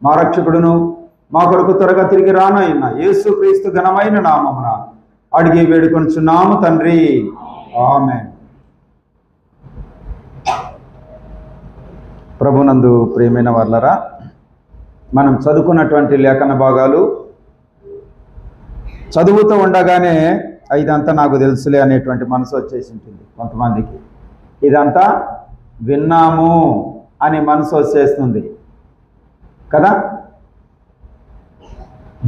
మా రక్షకుడును మా కొరకు త్వరగా తిరిగి రానైన యేసుక్రీస్తు ఘనమైన నామమున అడిగి వేడుకొనుచున్నాము తండ్రి, ఆమేన్. ప్రభునందు ప్రియమైన వాళ్ళరా, మనం చదువుకున్నటువంటి లేఖన భాగాలు చదువుతూ ఉండగానే ఇదంతా నాకు తెలుసులే అనేటువంటి మనసు వచ్చేసి ఉంటుంది కొంతమందికి. ఇదంతా విన్నాము అని మనసు వచ్చేస్తుంది కదా.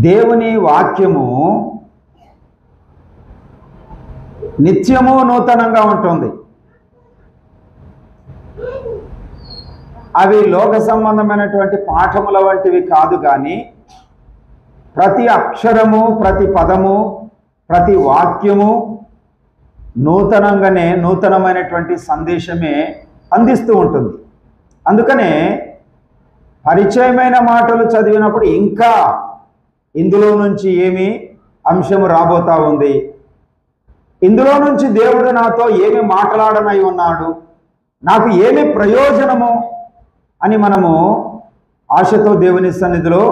దేవుని వాక్యము నిత్యము నూతనంగా ఉంటుంది. అవి లోక సంబంధమైనటువంటి పాఠముల వంటివి కాదు, కానీ ప్రతి అక్షరము, ప్రతి పదము, ప్రతి వాక్యము నూతనంగానే నూతనమైనటువంటి సందేశమే అందిస్తూ ఉంటుంది. అందుకనే పరిచయమైన మాటలు చదివినప్పుడు ఇంకా ఇందులో నుంచి ఏమి అంశము రాబోతా ఉంది, ఇందులో నుంచి దేవుడు నాతో ఏమి మాట్లాడనై ఉన్నాడు, నాకు ఏమి ప్రయోజనము అని మనము ఆశతో దేవుని సన్నిధిలో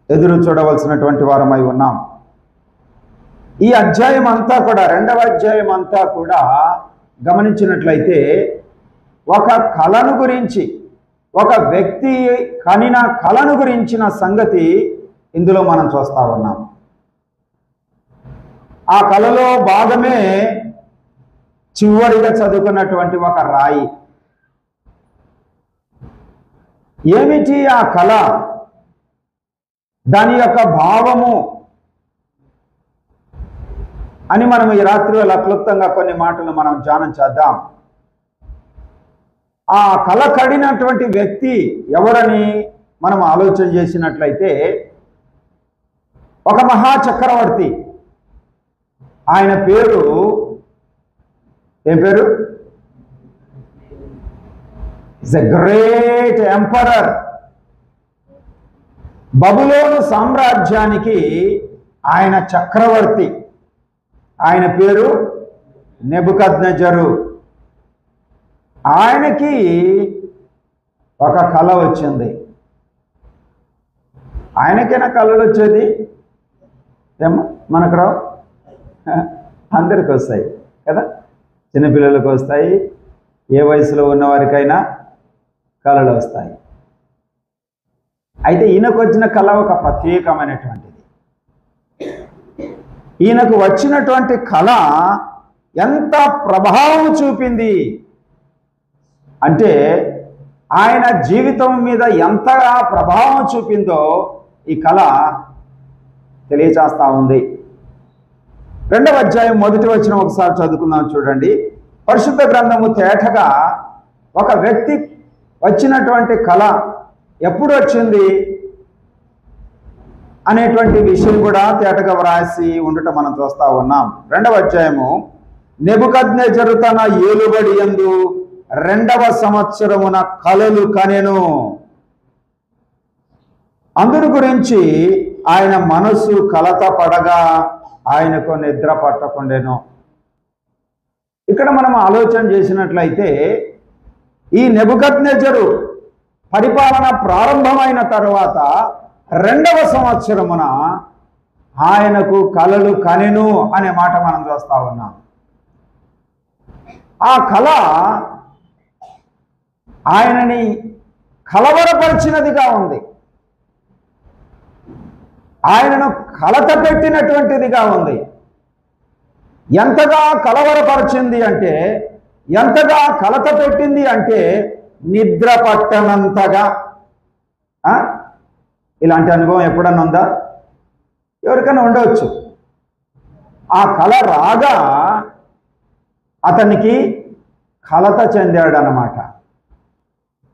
ఎదురు చూడవలసినటువంటి వారమై ఉన్నాం. ఈ అధ్యాయం అంతా కూడా, 2వ అధ్యాయం అంతా కూడా గమనించినట్లయితే ఒక కళను గురించి, ఒక వ్యక్తి కనిన కళను గురించిన సంగతి ఇందులో మనం చూస్తా ఉన్నాం. ఆ కళలో భాగమే చివరిగా చదువుకున్నటువంటి ఒక రాయి. ఏమిటి ఆ కళ, దాని యొక్క భావము అని మనం ఈ రాత్రి వేళ క్లుప్తంగా కొన్ని మాటలు మనం ధ్యానం చేద్దాం. ఆ కళ కడినటువంటి వ్యక్తి ఎవరని మనం ఆలోచన చేసినట్లయితే ఒక మహాచక్రవర్తి. ఆయన పేరు ఏం పేరు? Is a great emperor. బబులోను సామ్రాజ్యానికి ఆయన చక్రవర్తి. ఆయన పేరు నెబుకద్నెజరు. ఆయనకి ఒక కళ వచ్చింది. ఆయనకైనా కళలు వచ్చేది ఏమో, మనకు రావు, అందరికి వస్తాయి కదా. చిన్నపిల్లలకు వస్తాయి, ఏ వయసులో ఉన్నవారికైనా కళలు వస్తాయి. అయితే ఈయనకు వచ్చిన కళ ఒక ప్రత్యేకమైనటువంటిది. ఈయనకు వచ్చినటువంటి కళ ఎంత ప్రభావం చూపింది అంటే, ఆయన జీవితం మీద ఎంతగా ప్రభావం చూపిందో ఈ కళ తెలియచేస్తా ఉంది. 2వ అధ్యాయం 1వ వచనం ఒకసారి చదువుకుందాం, చూడండి. పరిశుద్ధ గ్రంథము తేటగా ఒక వ్యక్తి వచ్చినటువంటి కళ ఎప్పుడు వచ్చింది అనేటువంటి విషయం కూడా తేటగా వ్రాసి ఉండటం మనం చూస్తా ఉన్నాం. 2వ అధ్యాయము, నెబుకద్నెజరు తన ఏలుబడి యందు 2వ సంవత్సరమున కలలు కనెను. అందును గురించి ఆయన మనసు కలత పడగా ఆయనకు నిద్ర పట్టకుండెను. ఇక్కడ మనం ఆలోచన చేసినట్లయితే ఈ నెబుకద్నెజరు పరిపాలన ప్రారంభమైన తర్వాత 2వ సంవత్సరమున ఆయనకు కలలు కనెను అనే మాట మనం చూస్తా ఉన్నాం. ఆ కళ ఆయనని కలవరపరిచినదిగా ఉంది, ఆయనను కలత పెట్టినటువంటిదిగా ఉంది. ఎంతగా కలవరపరిచింది అంటే, ఎంతగా కలత పెట్టింది అంటే నిద్ర పట్టనంతగా. ఇలాంటి అనుభవం ఎప్పుడన్నా ఉందా? ఎవరికైనా ఉండవచ్చు. ఆ కళ రాగా అతనికి కలత చెందాడనమాట.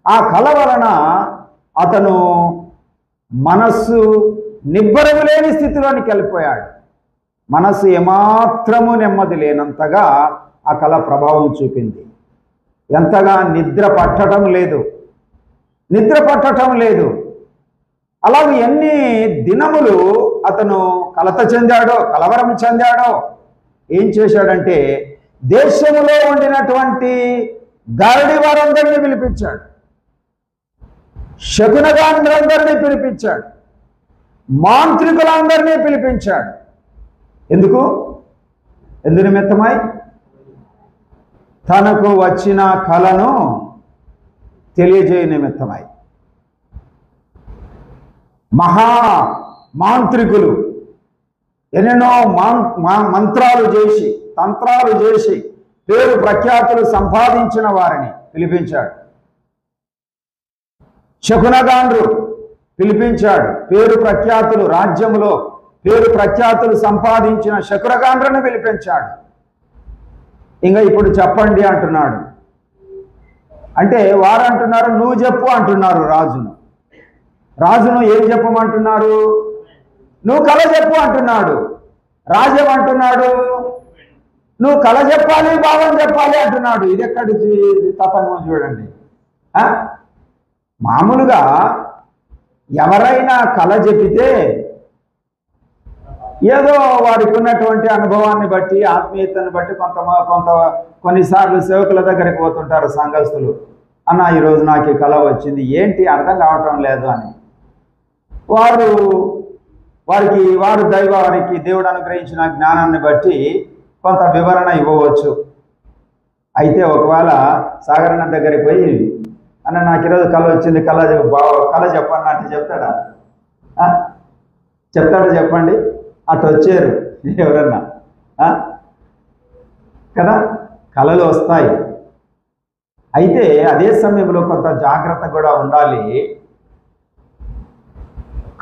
ఆ కళ వలన అతను మనస్సు నిబ్బరము లేని స్థితిలోనికి వెళ్ళిపోయాడు. మనస్సు ఏమాత్రము నెమ్మది లేనంతగా ఆ కళ ప్రభావం చూపింది. ఎంతగా నిద్ర పట్టడం లేదు. అలాగే ఎన్ని దినములు అతను కలత చెందాడో, కలవరం చెందాడో. ఏం చేశాడంటే దేశంలో ఉండినటువంటి గారడి వారందరినీ పిలిపించాడు. శకునగాండ్రందరినీ పిలిపించాడు, మాంత్రికులందరినీ పిలిపించాడు. ఎందుకు నిమిత్తమై? తనకు వచ్చిన కలను తెలియజేయ నిమిత్తమై. మహా మాంత్రికులు ఎన్నెన్నో మంత్రాలు చేసి, తంత్రాలు చేసి పేరు ప్రఖ్యాతులు సంపాదించిన వారిని పిలిపించాడు. శకునగాండ్రు పిలిపించాడు. పేరు ప్రఖ్యాతులు, రాజ్యములో పేరు ప్రఖ్యాతులు సంపాదించిన శకునగాండ్రను పిలిపించాడు. ఇంకా ఇప్పుడు చెప్పండి అంటున్నాడు. అంటే వారు అంటున్నారు నువ్వు చెప్పు అంటున్నారు రాజును ఏం చెప్పమంటున్నారు? నువ్వు కళ చెప్పు అంటున్నాడు. రాజు అంటున్నాడు నువ్వు కళ చెప్పాలి, భావం చెప్పాలి అంటున్నాడు. ఇది ఎక్కడి తతంగం చూడండి. మామూలుగా ఎవరైనా కళ చెప్పితే ఏదో వారికి ఉన్నటువంటి అనుభవాన్ని బట్టి, ఆత్మీయతను బట్టి కొన్నిసార్లు సేవకుల దగ్గరికి పోతుంటారు సంఘస్థులు. అన్న ఈరోజు నాకు ఈ కళ వచ్చింది, ఏంటి అర్థం కావటం లేదు అని. వారు వారికి దేవుడు అనుగ్రహించిన జ్ఞానాన్ని బట్టి కొంత వివరణ ఇవ్వవచ్చు. అయితే ఒకవేళ సాగరణ దగ్గరికి పోయి అన్న నాకు ఈరోజు కళ వచ్చింది, కళ చెప్పండి అంటే చెప్తాడా? చెప్పండి. అటు వచ్చారు ఎవరన్నా కదా, కళలు వస్తాయి. అయితే అదే సమయంలో కొంత జాగ్రత్త కూడా ఉండాలి.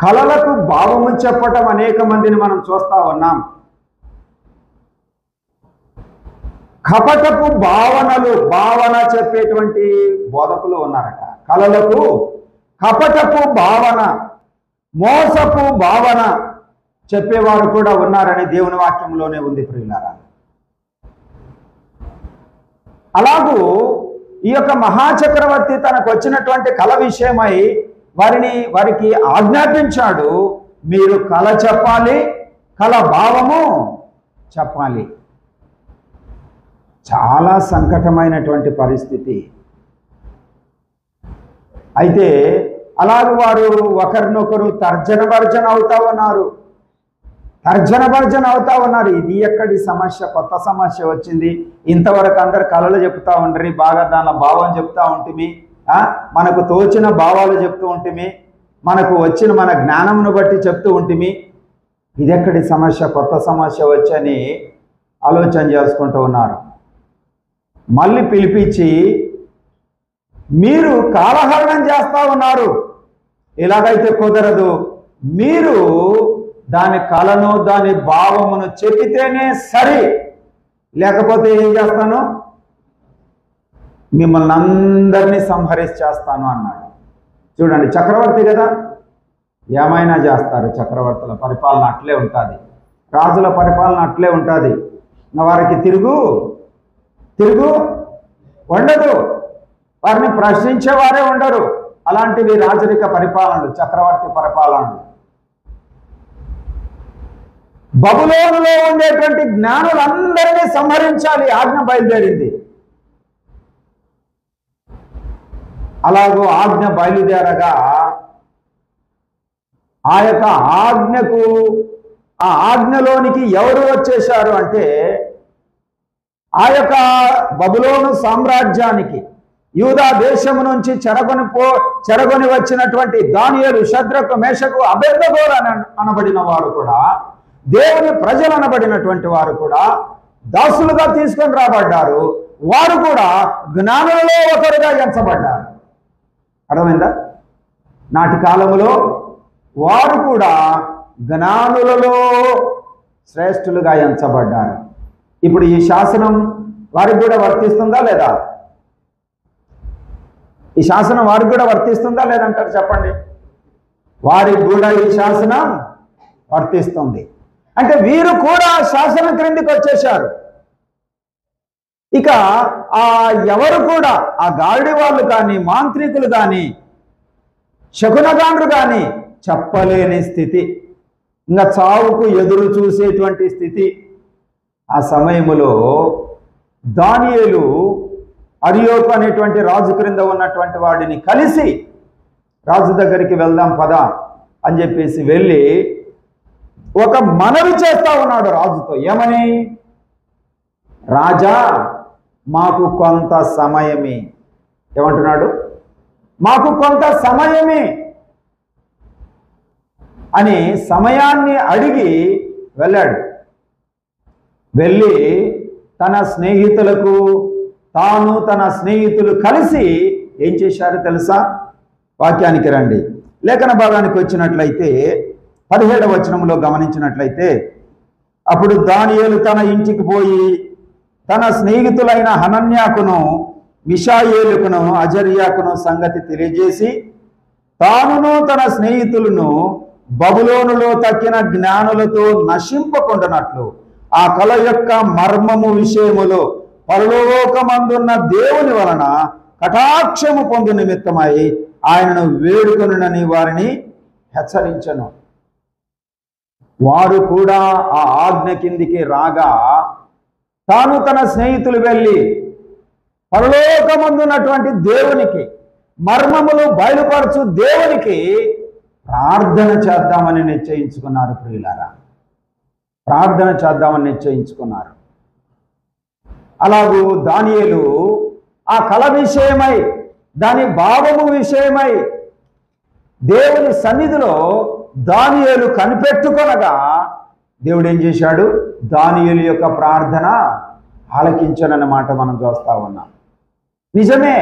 కళలకు భావము చెప్పటం అనేక మందిని మనం చూస్తా ఉన్నాం. కపటపు భావన చెప్పేటువంటి బోధకులు ఉన్నారట. కళలకు కపటపు భావన, మోసపు భావన చెప్పేవారు కూడా ఉన్నారని దేవుని వాక్యంలోనే ఉంది ప్రియులారా. అలాగూ ఈ యొక్క మహాచక్రవర్తి తనకు వచ్చినటువంటి కళ విషయమై వారికి ఆజ్ఞాపించాడు, మీరు కళ చెప్పాలి, కళ భావము చెప్పాలి. చాలా సంకటమైనటువంటి పరిస్థితి. అయితే అలాగే వారు ఒకరినొకరు తర్జన భర్జన అవుతా ఉన్నారు. ఇది ఎక్కడి సమస్య? కొత్త సమస్య వచ్చింది. ఇంతవరకు అందరు కళలు చెప్తా ఉండ్రి, బాగా దాని భావం చెప్తా ఉంటుంది, మనకు తోచిన భావాలు చెప్తూ ఉంటుంది, మనకు వచ్చిన మన జ్ఞానమును బట్టి చెప్తూ ఉంటుంది. ఇది ఎక్కడి సమస్య? కొత్త సమస్య వచ్చని ఆలోచన చేసుకుంటూ ఉన్నారు. మళ్ళీ పిలిపించి మీరు కాలహరణం చేస్తా ఉన్నారు, ఇలాగైతే కుదరదు, మీరు దాని కళను దాని భావమును చెప్పితేనే సరి, లేకపోతే ఏం చేస్తాను? మిమ్మల్ని అందరినీ సంహరించేస్తాను అన్నాడు. చూడండి, చక్రవర్తి కదా, ఏమైనా చేస్తారు. చక్రవర్తుల పరిపాలన అట్లే ఉంటుంది, రాజుల పరిపాలన అట్లే ఉంటుంది. వారికి తిరుగు ఉండదు, వారిని ప్రశ్నించేవారే ఉండరు. అలాంటివి రాజరిక పరిపాలనలు, చక్రవర్తి పరిపాలనలు. బబులోనులో ఉండేటువంటి జ్ఞానులందరినీ సంహరించాలి ఆజ్ఞ బయలుదేరింది. అలాగూ ఆజ్ఞ బయలుదేరగా ఆ యొక్క ఆజ్ఞలోనికి ఎవరు వచ్చేశారు అంటే, ఆ యొక్క బబులోను సామ్రాజ్యానికి యూదా దేశము నుంచి చెరగొని వచ్చినటువంటి దానియేలు, షద్రకు, మేషకు, అబేద్నెగోలు అనబడిన వారు కూడా, దేవుని ప్రజలు అనబడినటువంటి వారు కూడా దాసులుగా తీసుకొని రాబడ్డారు. వారు కూడా జ్ఞానులలో ఒకరుగా ఎంచబడ్డారు. అర్థమైందా? నాటి కాలంలో వారు కూడా జ్ఞానులలో శ్రేష్ఠులుగా ఎంచబడ్డారు. ఇప్పుడు ఈ శాసనం వారికి కూడా వర్తిస్తుందా లేదా? ఈ శాసనం వారికి కూడా వర్తిస్తుందా లేదంటారు? చెప్పండి. వారికి కూడా ఈ శాసనం వర్తిస్తుంది. అంటే వీరు కూడా శాసనం క్రిందికి వచ్చేశారు. ఇక ఎవరు కూడా, ఆ గాడి వాళ్ళు కానీ, మాంత్రికులు కానీ, శకునగాండ్రు కానీ చెప్పలేని స్థితి, ఇంకా చావుకు ఎదురు చూసేటువంటి స్థితి. ఆ సమయములో దానియేలు అరియోకు అనేటువంటి రాజు క్రింద ఉన్నటువంటి వాడిని కలిసి రాజు దగ్గరికి వెళ్దాం పదా అని చెప్పేసి వెళ్ళి ఒక మనవి చేస్తా ఉన్నాడు రాజుతో. ఏమని? రాజా, మాకు కొంత సమయమే. ఏమంటున్నాడు? మాకు కొంత సమయమే అని సమయాన్ని అడిగి వెళ్ళాడు. వెళ్ళి తన స్నేహితులకు, తాను తన స్నేహితులు కలిసి ఏం చేశారు తెలుసా? వాక్యానికి రండి. లేఖన భాగానికి వచ్చినట్లయితే 17వ వచనంలో గమనించినట్లయితే, అప్పుడు దానియేలు తన ఇంటికి పోయి తన స్నేహితులైన హనన్యాకును, మిషాయేలుకును, అజర్యాకును సంగతి తెలియజేసి, తానును తన స్నేహితులను బబులోనులో తక్కిన జ్ఞానులతో నశింపకుండానట్లు ఆ కల యొక్క మర్మము విషయములో పరలోకమందున్న దేవుని వలన కటాక్షము పొందు నిమిత్తమై ఆయనను వేడుకొనునని వారిని హెచ్చరించను. వారు కూడా ఆ ఆజ్ఞ కిందికి రాగా తాను తన స్నేహితులు వెళ్ళి పరలోకమందున్నటువంటి దేవునికి, మర్మములు బయలుపరచు దేవునికి ప్రార్థన చేద్దామని నిశ్చయించుకున్నారు. ప్రియులారా, ప్రార్థన చేద్దామని నిశ్చయించుకున్నారు. అలాగూ దానియేలు ఆ కల విషయమై, దాని భావము విషయమై దేవుని సన్నిధిలో దానియేలు కనిపెట్టుకొనగా దేవుడు ఏం చేశాడు? దానియేలు యొక్క ప్రార్థన ఆలకించనన్నమాట మనం చూస్తా ఉన్నాం. నిజమే,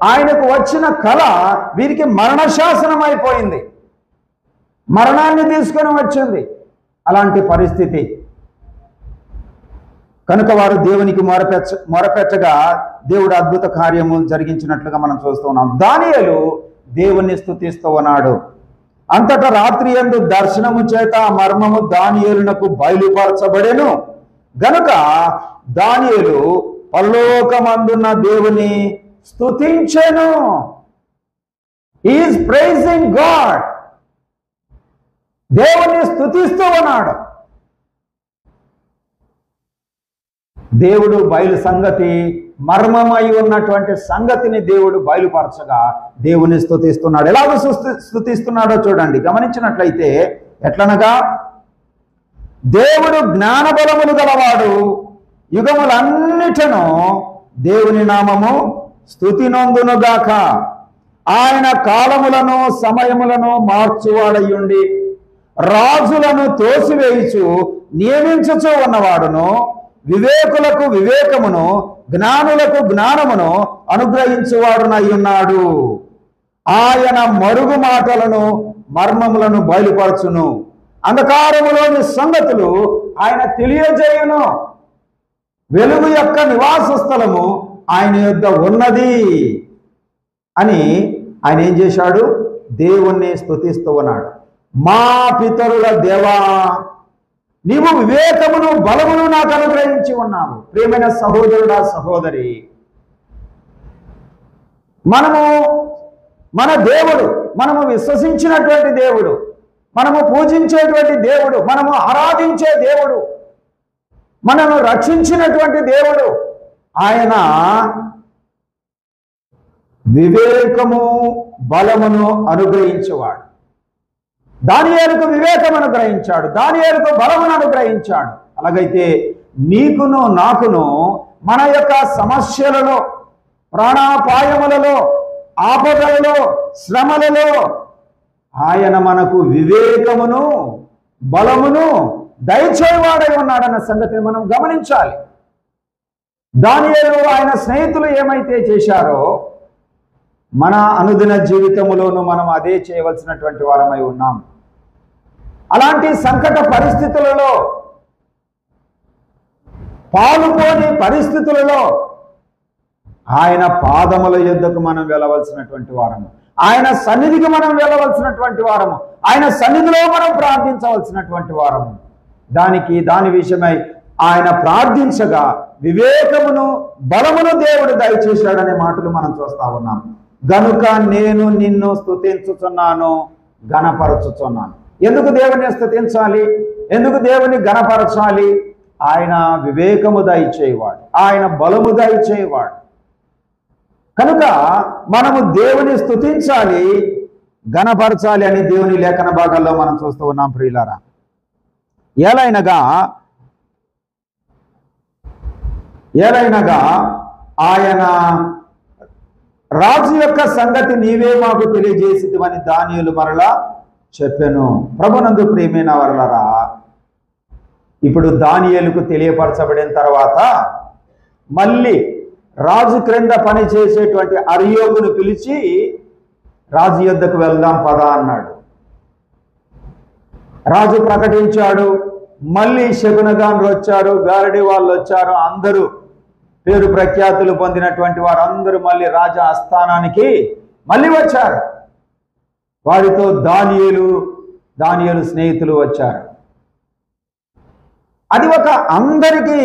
ఆయనకు వచ్చిన కళ వీరికి మరణశాసనం అయిపోయింది, మరణాన్ని తీసుకొని వచ్చింది. అలాంటి పరిస్థితి కనుక వారు దేవునికి మొరపెట్టగా దేవుడు అద్భుత కార్యము జరిగించినట్లుగా మనం చూస్తూ ఉన్నాం. దానియేలు దేవుణ్ణి స్తుతిస్తూ ఉన్నాడు. అంతటా రాత్రి యందు దర్శనము చేత మర్మము దానియేలునకు బయలుపరచబడెను గనుక దానియేలు పరలోకమందున్న దేవుని స్తుతించెను. He is praising God. దేవుణ్ణి స్తుతిస్తూ ఉన్నాడు. దేవుడు బయలు సంగతి, మర్మమై ఉన్నటువంటి సంగతిని దేవుడు బయలుపరచగా దేవుని స్తుతిస్తున్నాడు. ఎలాగో స్తుతిస్తున్నాడో చూడండి. గమనించినట్లయితే ఎట్లనగా, దేవుడు జ్ఞాన బలములు గలవాడు, యుగములన్నిటను దేవుని నామము స్తుతి నొందునుగాక. ఆయన కాలములను సమయములను మార్చువాడయ్యుండి రాజులను తోసివేయుచు నియమించుచూ ఉన్నవాడును, వివేకులకు వివేకమును, జ్ఞానులకు జ్ఞానమును అనుగ్రహించువాడునై ఉన్నాడు. ఆయన మరుగు మాటలను, మర్మములను బయలుపరచును, అంధకారములోని సంగతులు ఆయన తెలియజేయును. వెలుగు యొక్క నివాస స్థలము ఆయన యొద్ద ఉన్నది అని ఆయన ఏం చేశాడు? దేవుణ్ణి స్తుతిస్తూ ఉన్నాడు. మా పితరుల దేవా, నీవు వివేకమును బలమును నాకు అనుగ్రహించి ఉన్నావు. ప్రియమైన సహోదరుడా, సహోదరి, మన దేవుడు, మనము విశ్వసించినటువంటి దేవుడు, మనము పూజించేటువంటి దేవుడు, మనము ఆరాధించే దేవుడు, మనము రక్షించినటువంటి దేవుడు, ఆయన వివేకము బలమును అనుగ్రహించేవాడు. దానియేలుకు వివేకం అనుగ్రహించాడు, దానియేలుకు బలమును అనుగ్రహించాడు. అలాగైతే నీకును నాకును మన యొక్క సమస్యలలో, ప్రాణాపాయములలో, ఆపదలలో, శ్రమలలో ఆయన మనకు వివేకమును బలమును దయచేవాడై ఉన్నాడన్న సంగతిని మనం గమనించాలి. దానియేలు ఆయన స్నేహితులు ఏమైతే చేశారో మన అనుదిన జీవితంలోనూ మనం అదే చేయవలసినటువంటి వారమై ఉన్నాం. అలాంటి సంకట పరిస్థితులలో, పాలుపోని పరిస్థితులలో ఆయన పాదముల యొద్దకు మనం వెళ్ళవలసినటువంటి వారము, ఆయన సన్నిధికి మనం వెళ్ళవలసినటువంటి వారము, ఆయన సన్నిధిలో మనం ప్రార్థించవలసినటువంటి వారము. దాని విషయమై ఆయన ప్రార్థించగా వివేకమును బలమును దేవుడు దయచేశాడనే మాటలు మనం చూస్తా ఉన్నాం. గనుక నేను నిన్ను స్తుతించుచున్నాను, గణపరచుచున్నాను. ఎందుకు దేవుని స్తుతించాలి? ఎందుకు దేవుని గణపరచాలి? ఆయన వివేకము దయచేవాడు, ఆయన బలము దయచేవాడు. కనుక మనము దేవుని స్తుతించాలి, ఘనపరచాలి అని దేవుని లేఖన భాగాల్లో మనం చూస్తూ ఉన్నాం ప్రియులారా. ఏలైనగా ఆయన రాజు యొక్క సంగతి నీవే మాకు తెలియజేసిదివని దానియేలు మరలా చెప్పాను. ప్రభునందు ప్రియమైన వారలారా, ఇప్పుడు దానియేలుకు తెలియపరచబడిన తర్వాత మళ్ళీ రాజు క్రింద పని చేసేటువంటి అర్యోగును పిలిచి రాజు యొద్దకు వెళ్దాం పదా అన్నాడు. రాజు ప్రకటించాడు. మళ్ళీ శకునగాన్లు వచ్చారు, గారడి వాళ్ళు వచ్చారు. అందరూ పేరు ప్రఖ్యాతులు పొందినటువంటి వారందరూ మళ్ళీ రాజా ఆస్థానానికి మళ్ళీ వచ్చారు. వారితో దానియేలు స్నేహితులు వచ్చారు. అది ఒక అందరికీ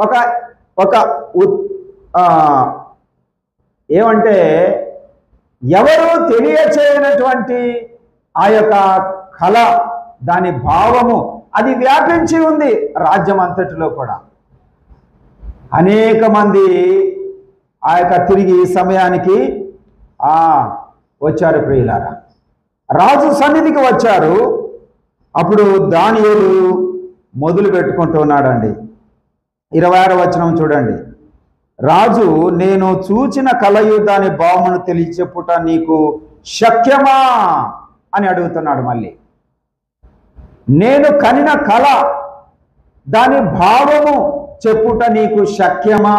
ఒక ఏమంటే ఎవరు తెలియచేయనటువంటి ఆ యొక్క కళ, దాని భావము అది వ్యాపించి ఉంది రాజ్యం అంతటిలో కూడా. అనేక మంది ఆ యొక్క తిరిగి సమయానికి వచ్చారు ప్రియులారా, రాజు సన్నిధికి వచ్చారు. అప్పుడు దానియేలు మొదలు పెట్టుకుంటున్నాడండి. 26వ వచనం చూడండి. రాజు, నేను చూచిన కలయు దాని భావమును తెలియచెప్పుట నీకు శక్యమా అని అడుగుతున్నాడు. మళ్ళీ నేను కనిన కళ దాని భావము చెప్పుట నీకు శక్యమా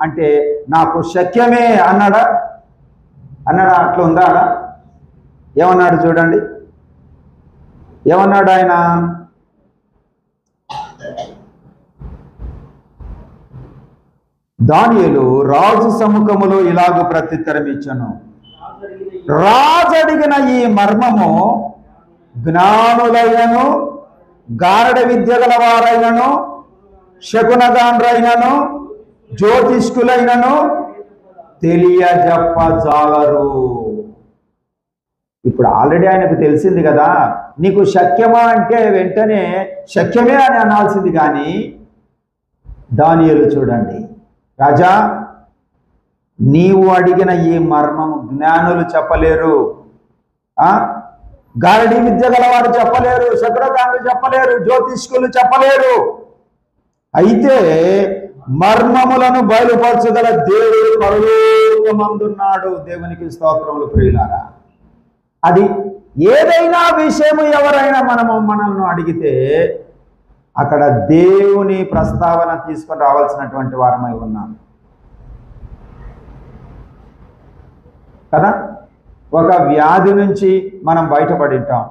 అంటే నాకు శక్యమే అన్నాడా? అట్లా ఉందా? ఏమన్నాడు చూడండి, ఏమన్నాడు ఆయన? దానియేలు రాజు సముఖములో ఇలాగ ప్రత్యుత్తరం ఇచ్చెను. రాజు అడిగిన ఈ మర్మము జ్ఞానులైనను, గారడ విద్య గల వారైనను, శకునగాండ్రైనను, జ్యోతిష్కులైనను తెలియజెప్పజాలరు. ఇప్పుడు ఆల్రెడీ ఆయనకు తెలిసింది కదా, నీకు శక్యమా అంటే వెంటనే శక్యమే అని అనాల్సింది. కానీ దానియేలు చూడండి, రాజా నీవు అడిగిన ఈ మర్మము జ్ఞానులు చెప్పలేరు, గారడీ విద్య గలవారు చెప్పలేరు, శకునగాండ్రు చెప్పలేరు, జ్యోతిష్కులు చెప్పలేరు. అయితే మర్మములను బయలుపరచగల దేవుడు పరలోకమందున్నాడు. దేవునికి స్తోత్రములు ప్రియులారా. అది ఏదైనా విషయము ఎవరైనా మనల్ని అడిగితే అక్కడ దేవుని ప్రస్తావన తీసుకొని రావాల్సినటువంటి వారమై ఉన్నాం కదా. ఒక వ్యాధి నుంచి మనం బయటపడి ఉంటాం.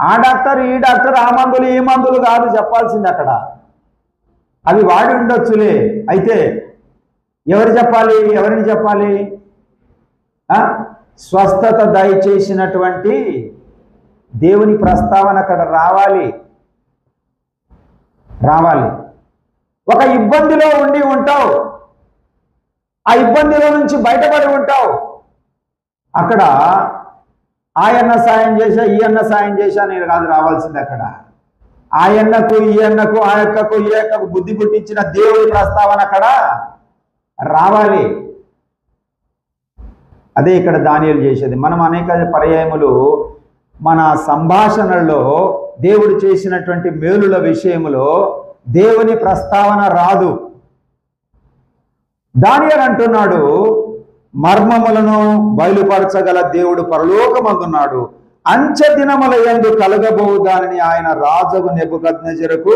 ఆ డాక్టర్ ఈ డాక్టర్ ఆ మందులు ఈ మందులు కాదు చెప్పాల్సింది, అక్కడ అవి వాడి ఉండొచ్చులే. అయితే ఎవరిని చెప్పాలి? స్వస్థత దయచేసినటువంటి దేవుని ప్రస్తావన అక్కడ రావాలి. ఒక ఇబ్బందిలో ఉండి ఉంటావు, ఆ ఇబ్బందిలో నుంచి బయటపడి ఉంటావు. అక్కడ ఆయన్న సాయం చేశా, ఈ అన్న సాయం చేశా నేను కాదు రావాల్సింది. అక్కడ ఆయన్నకు ఈ అన్నకు ఆ యొక్కకు ఈ యొక్కకు బుద్ధి పుట్టించిన దేవుడి ప్రస్తావన అక్కడ రావాలి. అదే ఇక్కడ దానియేలు చేసేది. మనం అనేక పర్యాయములు మన సంభాషణల్లో దేవుడు చేసినటువంటి మేలుల విషయములో దేవుని ప్రస్తావన రాదు. దానియేలు అంటున్నాడు, మర్మములను బయలుపరచగల దేవుడు పరలోకమందున్నాడు. అంచె దినముల యందు కలగబోవు దానిని ఆయన రాజుకు నెబుకద్నెజరుకు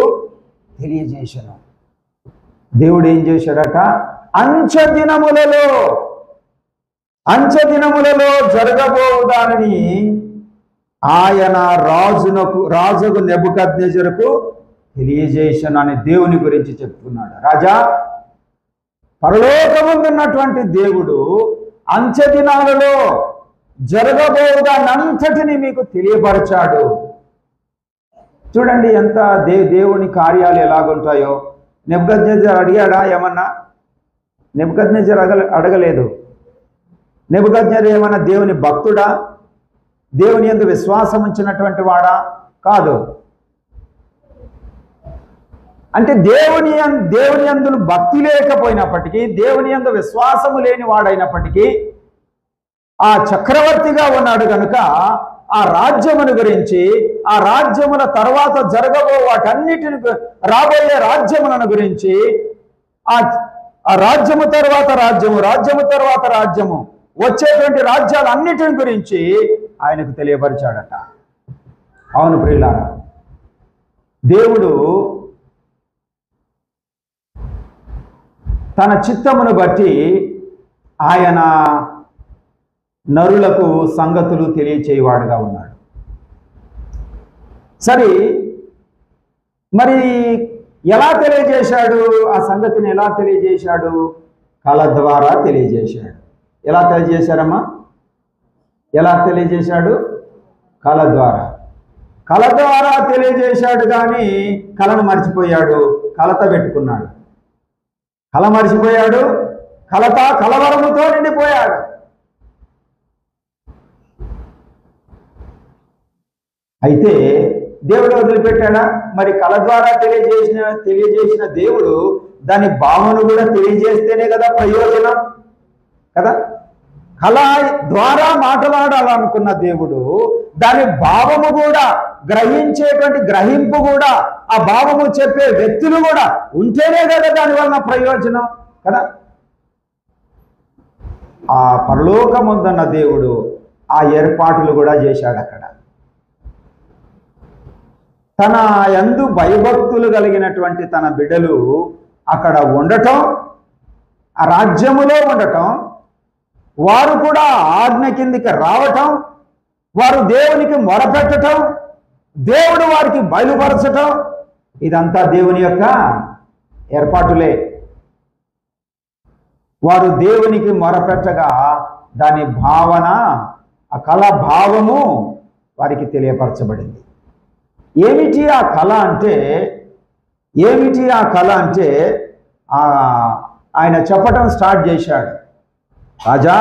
తెలియజేశాను. దేవుడు ఏం చేశాడట? అంచె దినములలో జరగబోవు దానిని ఆయన రాజుకు నెబుకద్నెజరుకు తెలియజేశాను అని దేవుని గురించి చెప్తున్నాడు. రాజా, పరలోకమున్నటువంటి దేవుడు అంచె దినాలలో జరగబోదానంతటిని మీకు తెలియపరిచాడు. చూడండి ఎంత దేవుని కార్యాలు ఎలాగుంటాయో. నెబుకద్నెజరు అడిగాడా ఏమన్నా? నెబుకద్నెజరు అడగలేదు. నెబుకద్నెజరు ఏమన్నా దేవుని భక్తుడా? దేవుని యందు విశ్వాసం ఉంచినటువంటి వాడా? కాదు. అంటే దేవుని యందు భక్తి లేకపోయినప్పటికీ, దేవుని యందు విశ్వాసము లేని వాడైనప్పటికీ ఆ చక్రవర్తిగా ఉన్నాడు కనుక ఆ రాజ్యమును గురించి, ఆ రాజ్యముల తర్వాత జరగబో వాటన్నిటిని, రాబోయే రాజ్యములను గురించి, ఆ రాజ్యము తర్వాత రాజ్యము, రాజ్యము తర్వాత రాజ్యము, వచ్చేటువంటి రాజ్యాలన్నిటిని గురించి ఆయనకు తెలియపరిచాడట. అవును ప్రియులారా, దేవుడు తన చిత్తమును బట్టి ఆయన నరులకు సంగతులు తెలియచేయవాడుగా ఉన్నాడు. సరే, మరి ఎలా తెలియజేశాడు? ఆ సంగతిని ఎలా తెలియజేశాడు? కళ ద్వారా తెలియజేశాడు. ఎలా తెలియజేశారమ్మా? ఎలా తెలియజేశాడు? కళ ద్వారా. కళ ద్వారా తెలియజేశాడు, కానీ కళను మర్చిపోయాడు, కలత పెట్టుకున్నాడు. కళ మర్చిపోయాడు, కలవరముతో నిండిపోయాడు. అయితే దేవుడు వదిలిపెట్టాడా? మరి కళ ద్వారా తెలియజేసిన దేవుడు దాని భావన కూడా తెలియజేస్తేనే కదా ప్రయోజనం కదా. కళ ద్వారా మాట్లాడాలనుకున్న దేవుడు దాని భావము కూడా గ్రహించేటువంటి గ్రహింపు కూడా, ఆ భావము చెప్పే వ్యక్తులు కూడా ఉంటేనే కదా దాని వలన ప్రయోజనం కదా. ఆ పరలోకమందున్న దేవుడు ఆ ఏర్పాట్లు కూడా చేశాడు. అక్కడ తన యందు భయభక్తులు కలిగినటువంటి తన బిడ్డలు అక్కడ ఉండటం, ఆ రాజ్యములో ఉండటం, వారు కూడా ఆజ్ఞ కిందికి రావటం, వారు దేవునికి మొరపెట్టడం, దేవుడు వారికి బయలుపరచటం, ఇదంతా దేవుని యొక్క ఏర్పాటులే. వారు దేవునికి మొరపెట్టగా దాని భావన, ఆ కళ భావము వారికి తెలియపరచబడింది. ఏమిటి ఆ కళ అంటే? ఆయన చెప్పటం స్టార్ట్ చేశాడు. రాజా,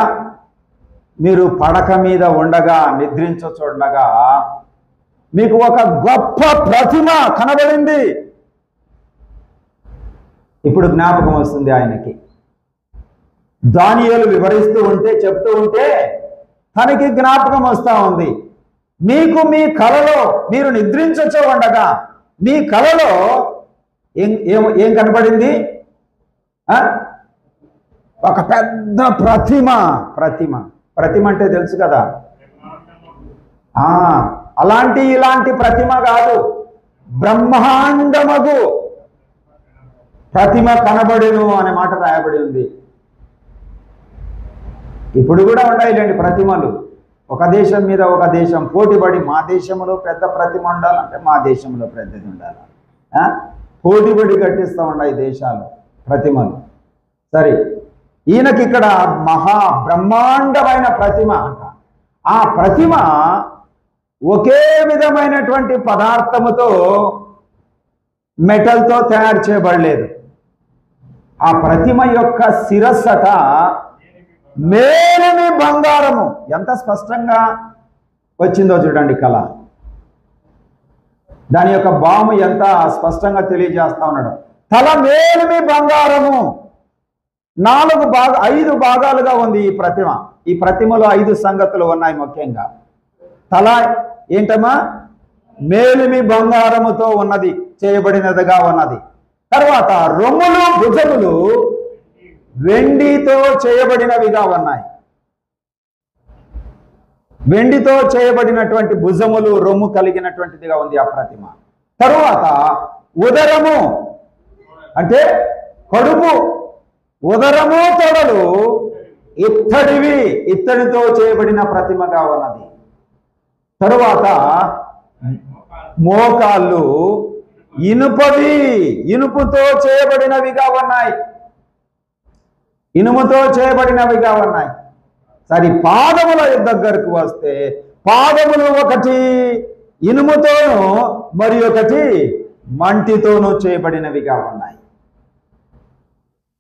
మీరు పడక మీద ఉండగా, నిద్రించుచుండగా మీకు ఒక గొప్ప ప్రతిమ కనబడింది. ఇప్పుడు జ్ఞాపకం వస్తుంది ఆయనకి. దానియేలు వివరిస్తూ ఉంటే, చెప్తూ ఉంటే తనకి జ్ఞాపకం వస్తూ ఉంది. మీకు మీ కలలో, మీరు నిద్రించొచ్చు ఉండగా మీ కలలో ఏం కనబడింది? ఒక పెద్ద ప్రతిమ. ప్రతిమ అంటే తెలుసు కదా. ఇలాంటి ప్రతిమ కాదు, బ్రహ్మాండమగు ప్రతిమ కనబడెను అనే మాట రాయబడి ఉంది. ఇప్పుడు కూడా ఉన్నాయిలేండి ప్రతిమలు. ఒక దేశం మీద ఒక దేశం పోటీపడి, మా దేశంలో పెద్ద ప్రతిమ ఉండాలంటే మా దేశంలో పెద్దది ఉండాలి. పోటీపడి కట్టిస్తూ ఉన్నాయి దేశాలు ప్రతిమలు. సరే, ఈయనకి ఇక్కడ మహా బ్రహ్మాండమైన ప్రతిమ అంట. ఆ ప్రతిమ ఒకే విధమైనటువంటి పదార్థముతో, మెటల్తో తయారు చేయబడలేదు. ఆ ప్రతిమ యొక్క శిరస్సట మేలిమి బంగారము. ఎంత స్పష్టంగా వచ్చిందో చూడండి కళ. దాని యొక్క భావము ఎంత స్పష్టంగా తెలియజేస్తా ఉన్నాడు. తల మేలిమి బంగారము. 5 భాగాలుగా ఉంది ఈ ప్రతిమ. ఈ ప్రతిమలో 5 సంగతులు ఉన్నాయి ముఖ్యంగా. తల ఏంటమ్మా? మేలిమి బంగారముతో ఉన్నది, చేయబడినదిగా ఉన్నది. తర్వాత రొమ్ములు, భుజములు వెండితో చేయబడినవిగా ఉన్నాయి. వెండితో చేయబడినటువంటి భుజములు, రొమ్ము కలిగినటువంటిదిగా ఉంది ఆ ప్రతిమ. తరువాత ఉదరము అంటే కడుపు, ఉదరము తొడలు ఇత్తడితో చేయబడిన ప్రతిమగా ఉన్నది. తరువాత మోకాళ్ళు ఇనుపుతో చేయబడినవిగా ఉన్నాయి. ఇనుముతో చేయబడినవిగా ఉన్నాయి. సరే, పాదముల దగ్గరకు వస్తే పాదములు ఒకటి ఇనుముతోనూ మరి ఒకటి మంటితోనూ చేయబడినవిగా ఉన్నాయి.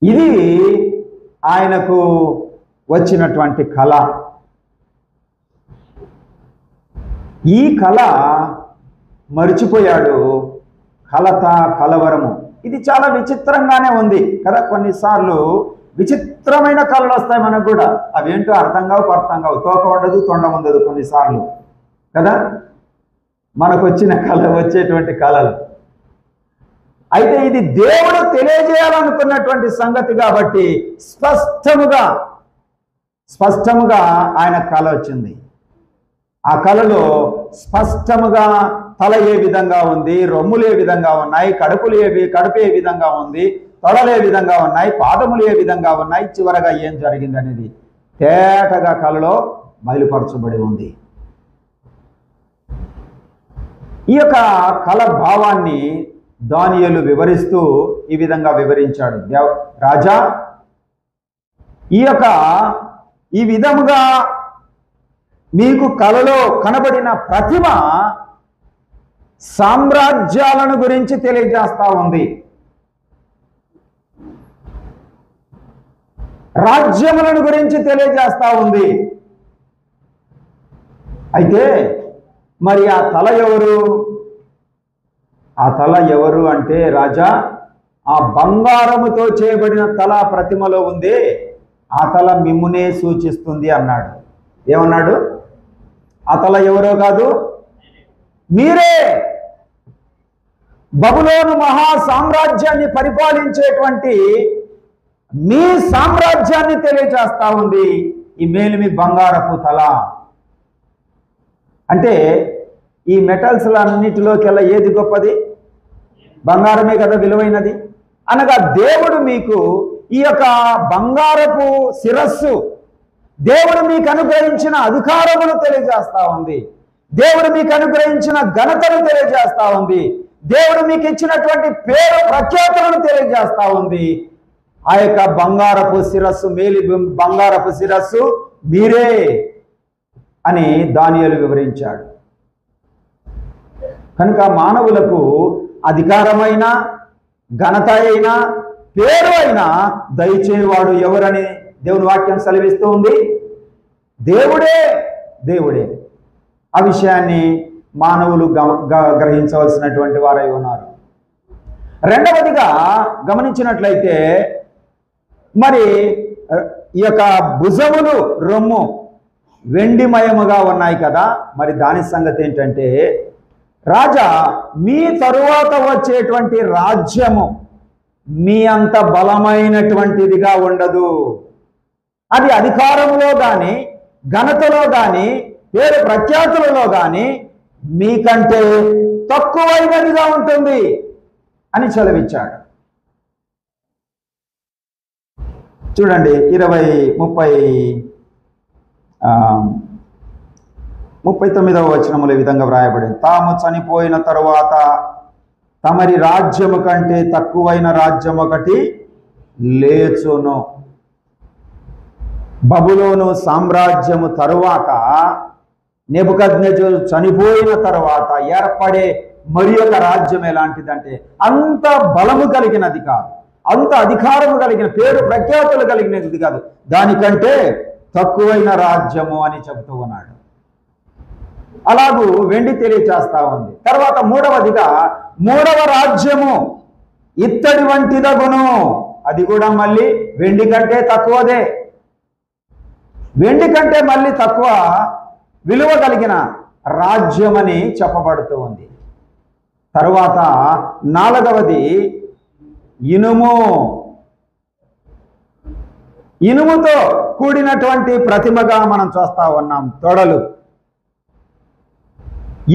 ఇది ఆయనకు వచ్చినటువంటి కళ. ఈ కళ మరిచిపోయాడు. కలవరము. ఇది చాలా విచిత్రంగానే ఉంది కదా. కొన్నిసార్లు విచిత్రమైన కళలు వస్తాయి మనకు కూడా. అవేంటో అర్థం కావు. తోక ఉండదు, తొండం ఉండదు కొన్నిసార్లు కదా మనకు వచ్చేటువంటి కళలు. అయితే ఇది దేవుడు తెలియజేయాలనుకున్నటువంటి సంగతి కాబట్టి స్పష్టముగా ఆయన కళ వచ్చింది. ఆ కళలో స్పష్టముగా తల ఏ విధంగా ఉంది, రొమ్ములు ఏ విధంగా ఉన్నాయి, కడుపు ఏ విధంగా ఉంది, తొడలు ఏ విధంగా ఉన్నాయి, పాదములు ఏ విధంగా ఉన్నాయి, చివరగా ఏం జరిగింది అనేది తేటగా కళలో బయలుపరచబడి ఉంది. ఈ యొక్క కళ భావాన్ని దానియేలు వివరిస్తూ ఈ విధంగా వివరించాడు. రాజా, ఈ విధముగా మీకు కలలో కనబడిన ప్రతిమ సామ్రాజ్యాలను గురించి తెలియజేస్తా ఉంది, రాజ్యములను గురించి తెలియజేస్తా ఉంది. అయితే మరి ఆ తల ఎవరు? ఆ తల ఎవరు అంటే రాజా, ఆ బంగారముతో చేయబడిన తల ప్రతిమలో ఉంది, ఆ తల మిమ్మునే సూచిస్తుంది అన్నాడు. ఏమన్నాడు? ఆ తల ఎవరో కాదు, మీరే. బబులోను మహా సామ్రాజ్యాన్ని పరిపాలించేటువంటి మీ సామ్రాజ్యాన్ని తెలియజేస్తా ఉంది ఈ మేలిమి బంగారపు తల. అంటే ఈ మెటల్స్లన్నిటిలోకెల్లా ఏది గొప్పది? బంగారమే కదా విలువైనది. అనగా దేవుడు మీకు ఈ యొక్క బంగారపు శిరస్సు, దేవుడు మీకు అనుగ్రహించిన అధికారమును తెలియజేస్తా ఉంది, దేవుడు మీకు అనుగ్రహించిన ఘనతను తెలియజేస్తా ఉంది, దేవుడు మీకు ఇచ్చినటువంటి పేరు ప్రఖ్యాతులను తెలియజేస్తా ఉంది. ఆ యొక్క బంగారపు శిరస్సు, బంగారపు శిరస్సు మీరే అని దానియేలు వివరించాడు. కనుక మానవులకు అధికారమైన, ఘనత అయినా, పేరు అయినా దయచేవాడు ఎవరని దేవుని వాక్యం సెలవిస్తూ ఉంది? దేవుడే. ఆ విషయాన్ని మానవులు గ్రహించవలసినటువంటి వారై ఉన్నారు. రెండవదిగా గమనించినట్లయితే మరి ఈ యొక్క భుజములు, రొమ్ము వెండిమయముగా ఉన్నాయి కదా. మరి దాని సంగతి ఏంటంటే, రాజా, మీ తరువాత వచ్చేటువంటి రాజ్యము మీ అంత బలమైనటువంటిదిగా ఉండదు. అది అధికారంలో కానీ, ఘనతలో కానీ, పేరు ప్రఖ్యాతులలో కానీ మీకంటే తక్కువైనదిగా ఉంటుంది అని సెలవిచ్చాడు. చూడండి 39వ వచనములో ఈ విధంగా వ్రాయబడింది. తాము చనిపోయిన తరువాత తమరి రాజ్యము కంటే తక్కువైన రాజ్యం ఒకటి లేచును. బబులోను సామ్రాజ్యము తరువాత, నెబుకద్నెజరు చనిపోయిన తరువాత ఏర్పడే మరి ఒక రాజ్యం ఎలాంటిదంటే అంత బలము కలిగినది కాదు, అంత అధికారము కలిగిన, పేరు ప్రఖ్యాతులు కలిగినది కాదు, దానికంటే తక్కువైన రాజ్యము అని చెబుతూ ఉన్నాడు. అలాగూ వెండి తెలియచేస్తా ఉంది. తర్వాత మూడవదిగా, మూడవ రాజ్యము ఇత్తడి వంటిదగును. అది కూడా మళ్ళీ వెండి కంటే తక్కువదే, వెండి కంటే మళ్ళీ తక్కువ విలువ కలిగిన రాజ్యమని చెప్పబడుతూ ఉంది. తరువాత నాలుగవది ఇనుముతో కూడినటువంటి ప్రతిమగా మనం చూస్తా ఉన్నాం. తొడలు,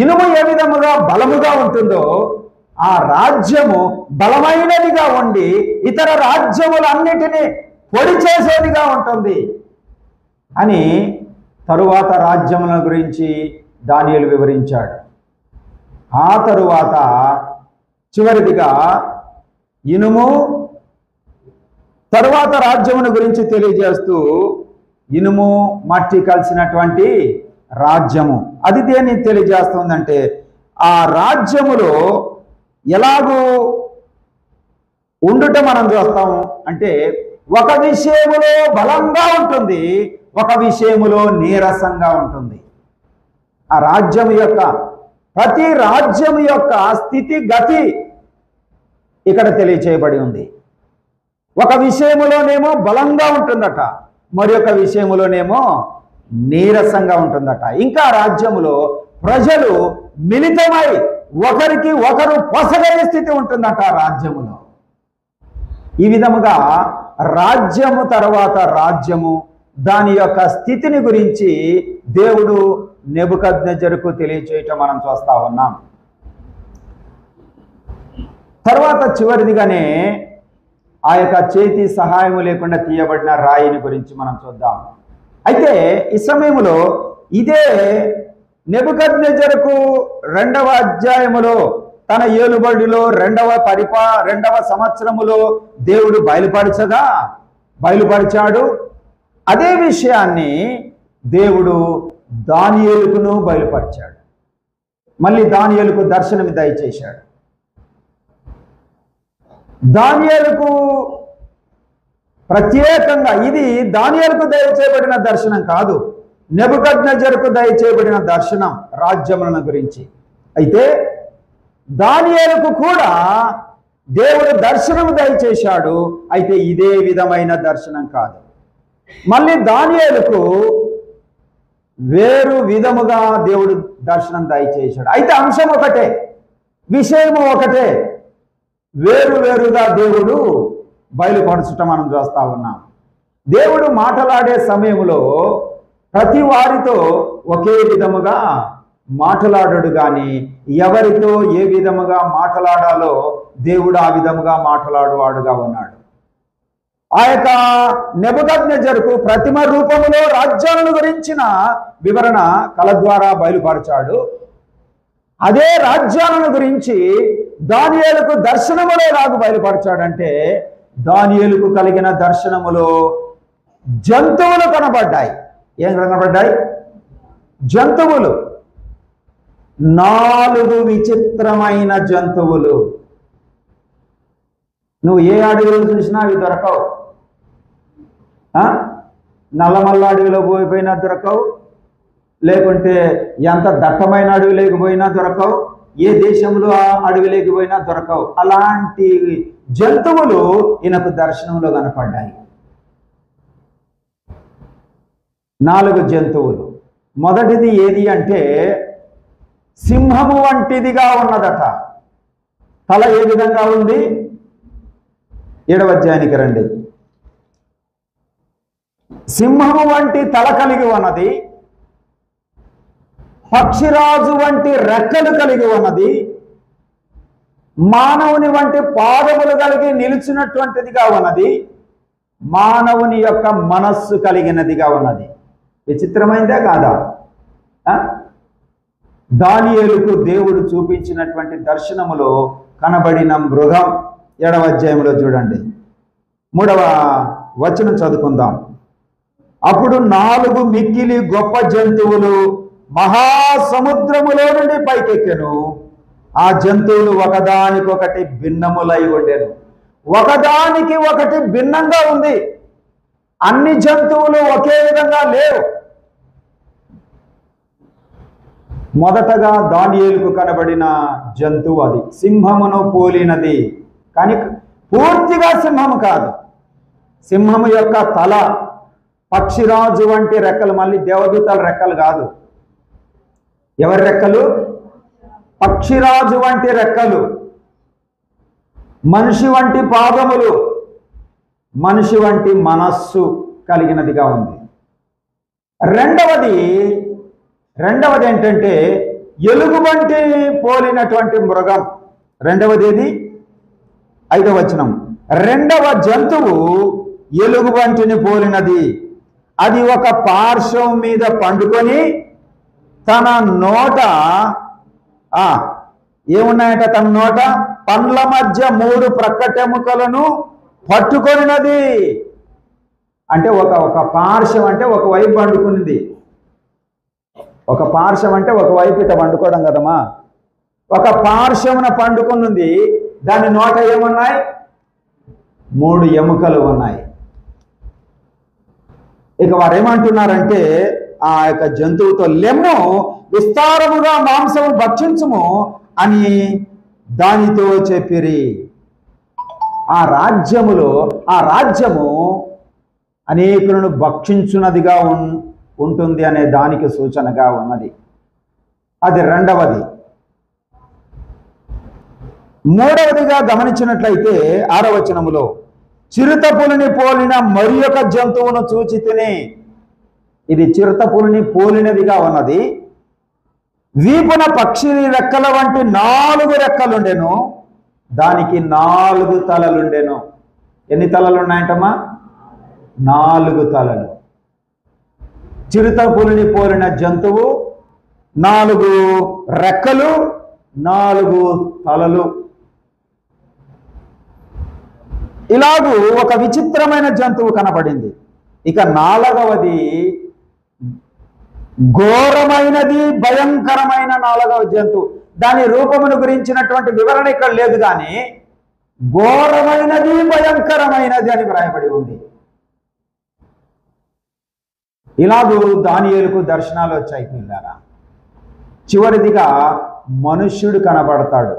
ఇనుము ఏ విధముగా బలముగా ఉంటుందో ఆ రాజ్యము బలమైనదిగా ఉండి ఇతర రాజ్యములన్నిటినీ పొడి చేసేదిగా ఉంటుంది అని తరువాత రాజ్యముల గురించి దానియేలు వివరించాడు. ఆ తరువాత చివరిదిగా ఇనుము, తరువాత రాజ్యమును గురించి తెలియజేస్తూ ఇనుము మట్టి కలిసినటువంటి రాజ్యము, అది దేన్ని తెలియజేస్తుందంటే ఆ రాజ్యములో ఎలాగూ ఉండుట మనం చూస్తాము అంటే ఒక విషయములో బలంగా ఉంటుంది, ఒక విషయములో నీరసంగా ఉంటుంది. ఆ రాజ్యం యొక్క, ప్రతి రాజ్యం యొక్క స్థితి గతి ఇక్కడ తెలియచేయబడి ఉంది. ఒక విషయములోనేమో బలంగా ఉంటుందట, మరి ఒక విషయములోనేమో నీరసంగా ఉంటుందట. ఇంకా రాజ్యములో ప్రజలు మిళితమై ఒకరికి ఒకరు పొసగని స్థితి ఉంటుందట రాజ్యములో. ఈ విధముగా రాజ్యము తర్వాత రాజ్యము దాని యొక్క స్థితిని గురించి దేవుడు నెబుకద్నెజరుకు తెలియచేయటం మనం చూస్తా ఉన్నాం. తర్వాత చివరిదిగానే ఆ యొక్క చేతి సహాయము లేకుండా తీయబడిన రాయిని గురించి మనం చూద్దాం. అయితే ఈ సమయంలో ఇదే నెబుకద్నెజరుకు 2వ అధ్యాయములో తన ఏలుబడిలో 2వ సంవత్సరములో దేవుడు బయలుపరిచాడు. అదే విషయాన్ని దేవుడు దానియేలుకును బయలుపరిచాడు. మళ్ళీ దానియేలుకు దర్శనం దయచేశాడు. దానియేలుకు ప్రత్యేకంగా ఇది దానియేలుకు దయచేయబడిన దర్శనం కాదు, నెబుకద్నెజరుకు దయచేయబడిన దర్శనం రాజ్యములను గురించి. అయితే దానియేలుకు కూడా దేవుడు దర్శనం దయచేశాడు. అయితే ఇదే విధమైన దర్శనం కాదు. మళ్ళీ దానియేలుకు వేరు విధముగా దేవుడు దర్శనం దయచేశాడు. అయితే అంశం ఒకటే, విషయము ఒకటే, వేరుగా దేవుడు బయలుపరచటం మనం చూస్తా ఉన్నాం. దేవుడు మాట్లాడే సమయంలో ప్రతి వారితో ఒకే విధముగా మాట్లాడాడు, కానీ ఎవరితో ఏ విధముగా మాట్లాడాలో దేవుడు ఆ విధముగా మాట్లాడువాడుగా ఉన్నాడు. ఆ యొక్క నెబుకద్నెజరుకు ప్రతిమ రూపములో రాజ్యాలను గురించిన వివరణ కళ ద్వారా బయలుపరిచాడు. అదే రాజ్యాలను గురించి దానియేలుకు దర్శనములో ఎలాగ బయలుపరిచాడంటే, దానియేలుకు కలిగిన దర్శనములో జంతువులు కనబడ్డాయి. ఏం కనబడ్డాయి? జంతువులు. 4 విచిత్రమైన జంతువులు. నువ్వు ఏ అడవిలో చూసినా అవి దొరకవు. నల్లమల్ల అడవిలో పోయిపోయినా దొరకవు, లేకుంటే ఎంత దట్టమైన అడవి లేకపోయినా దొరకవు, ఏ దేశంలో ఆ అడవి లేకపోయినా దొరకవు. అలాంటి జంతువులు ఈయనకు దర్శనంలో కనపడ్డాయి. 4 జంతువులు. మొదటిది ఏది అంటే సింహము వంటిదిగా ఉన్నదట. తల ఏ విధంగా ఉంది? 7వ అధ్యాయానికి రండి. సింహము వంటి తల కలిగి ఉన్నది, పక్షిరాజు వంటి రెక్కలు కలిగి ఉన్నది, మానవుని వంటి పాదములు కలిగి నిలిచినటువంటిదిగా ఉన్నది, మానవుని యొక్క మనస్సు కలిగినదిగా ఉన్నది. విచిత్రమైందే కాదా? దానియేలుకు దేవుడు చూపించినటువంటి దర్శనములో కనబడిన మృగం 7వ అధ్యాయంలో చూడండి, 3వ వచనం చదువుకుందాం. అప్పుడు 4 మిక్కిలి గొప్ప జంతువులు మహాసముద్రములో నుండి పైకెక్కెను. ఆ జంతువులు ఒకదానికొకటి భిన్నములై ఉండెను. ఒకదానికి ఒకటి భిన్నంగా ఉంది. అన్ని జంతువులు ఒకే విధంగా లేవు. మొదటగా దానియేలుకు కనబడిన జంతువు అది సింహమును పోలినది, కానీ పూర్తిగా సింహము కాదు. సింహము యొక్క తల, పక్షిరాజు వంటి రెక్కలు, మళ్ళీ దేవదూతల రెక్కలు కాదు. ఎవరి రెక్కలు? పక్షిరాజు వంటి రెక్కలు, మనిషి వంటి పాదములు, మనిషి వంటి మనస్సు కలిగినదిగా ఉంది. రెండవది ఏంటంటే ఎలుగుబంటి పోలినటువంటి మృగం. రెండవది ఏది? 5వ వచనం. రెండవ జంతువు ఎలుగుబంటిని పోలినది. అది ఒక పార్శ్వం మీద పండుకొని తన నోట ఏమున్నాయట? తన నోట పండ్ల మధ్య 3 ప్రక్కటెముకలను పట్టుకొనినది. అంటే ఒక పార్శ్వం అంటే ఒకవైపు పండుకున్నది. ఒక పార్శ్వం అంటే ఒకవైపు ఇట పండుకోవడం కదమ్మా. ఒక పార్శ్వమున పండుకున్నది. దాని నోట ఏమున్నాయి? 3 ఎముకలు ఉన్నాయి. ఇక వారు ఏమంటున్నారంటే ఆ యొక్క జంతువుతో, లెమ్ము విస్తారముగా మాంసము భక్షించుము అని దానితో చెప్పిరి. ఆ రాజ్యము అనేకులను భక్షించున్నదిగా ఉంటుంది అనే దానికి సూచనగా ఉన్నది. అది రెండవది. మూడవదిగా గమనించినట్లయితే 6వ వచనములో చిరుతపులిని పోలిన మరి ఒక జంతువును చూచితిని. ఇది చిరుతపులిని పోలినదిగా ఉన్నది. వీపున పక్షి రెక్కల వంటి 4 రెక్కలుండెను, దానికి 4 తలలుండెను. ఎన్ని తలలు ఉన్నాయంటమ్మా? 4 తలలు. చిరుతపులిని పోలిన జంతువు, 4 రెక్కలు, 4 తలలు. ఇలాగూ ఒక విచిత్రమైన జంతువు కనబడింది. ఇక 4వది ఘోరమైనది, భయంకరమైన 4వ జంతువు. దాని రూపమును గురించినటువంటి వివరణ ఇక్కడ లేదు, కానీ ఘోరమైనది, భయంకరమైనది అని వ్రాయబడి ఉంది. ఇలాగూ దానియేలుకు దర్శనాలు వచ్చాయి పిల్లారా. చివరిదిగా మనుష్యుడు కనబడతాడు.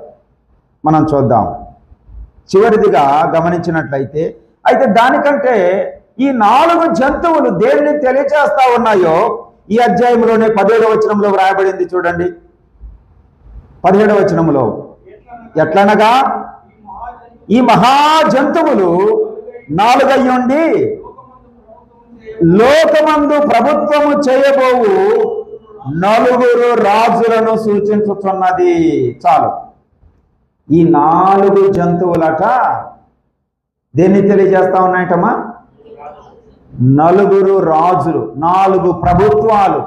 మనం చూద్దాం. చివరిదిగా గమనించినట్లయితే, అయితే దానికంటే ఈ 4 జంతువులు దేనిని తెలియచేస్తా ఉన్నాయో ఈ అధ్యాయంలోనే 17వ వచనంలో వ్రాయబడింది. చూడండి 17వ వచనంలో, ఎట్లనగా ఈ మహాజంతువులు 4 అయ్యుండి లోకమందు ప్రభుత్వము చేయబోవు 4 రాజులను సూచించుతున్నది. చాలు. ఈ 4 జంతువులట దేన్ని తెలియజేస్తా ఉన్నాయటమ్మా? 4 రాజులు, 4 ప్రభుత్వాలు.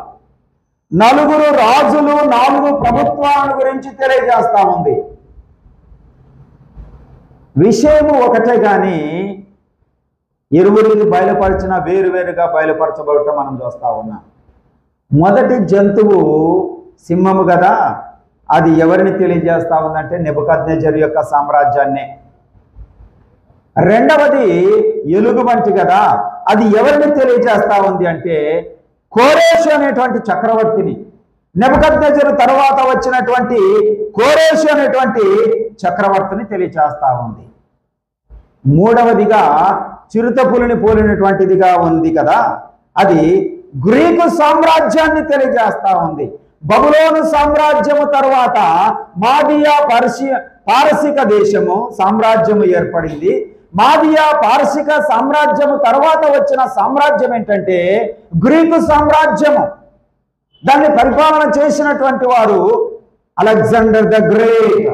4 రాజులు, 4 ప్రభుత్వాల గురించి తెలియజేస్తా ఉంది. విషయము ఒకటే, కానీ ఇరువురికి బయలుపరిచిన వేరువేరుగా బయలుపరచబడటం మనం చూస్తా ఉన్నాం. మొదటి జంతువు సింహము కదా, అది ఎవరిని తెలియజేస్తా ఉందంటే నెబుకద్నెజరు యొక్క సామ్రాజ్యాన్ని. రెండవది ఎలుగుబంటి కదా, అది ఎవరిని తెలియజేస్తా ఉంది అంటే కోరేషు అనేటువంటి చక్రవర్తిని. నెబుకద్నెజరు తర్వాత వచ్చినటువంటి కోరేషు అనేటువంటి చక్రవర్తిని తెలియజేస్తా ఉంది. మూడవదిగా చిరుతపులిని పోలినటువంటిదిగా ఉంది కదా, అది గ్రీకు సామ్రాజ్యాన్ని తెలియజేస్తా ఉంది. బబులోను సామ్రాజ్యము తర్వాత మాదియా పారసిక దేశము సామ్రాజ్యము ఏర్పడింది. మాదియా పారసిక సామ్రాజ్యము తర్వాత వచ్చిన సామ్రాజ్యం ఏంటంటే గ్రీకు సామ్రాజ్యము. దాన్ని పరిపాలన చేసినటువంటి వారు అలెగ్జాండర్ ద గ్రేట్.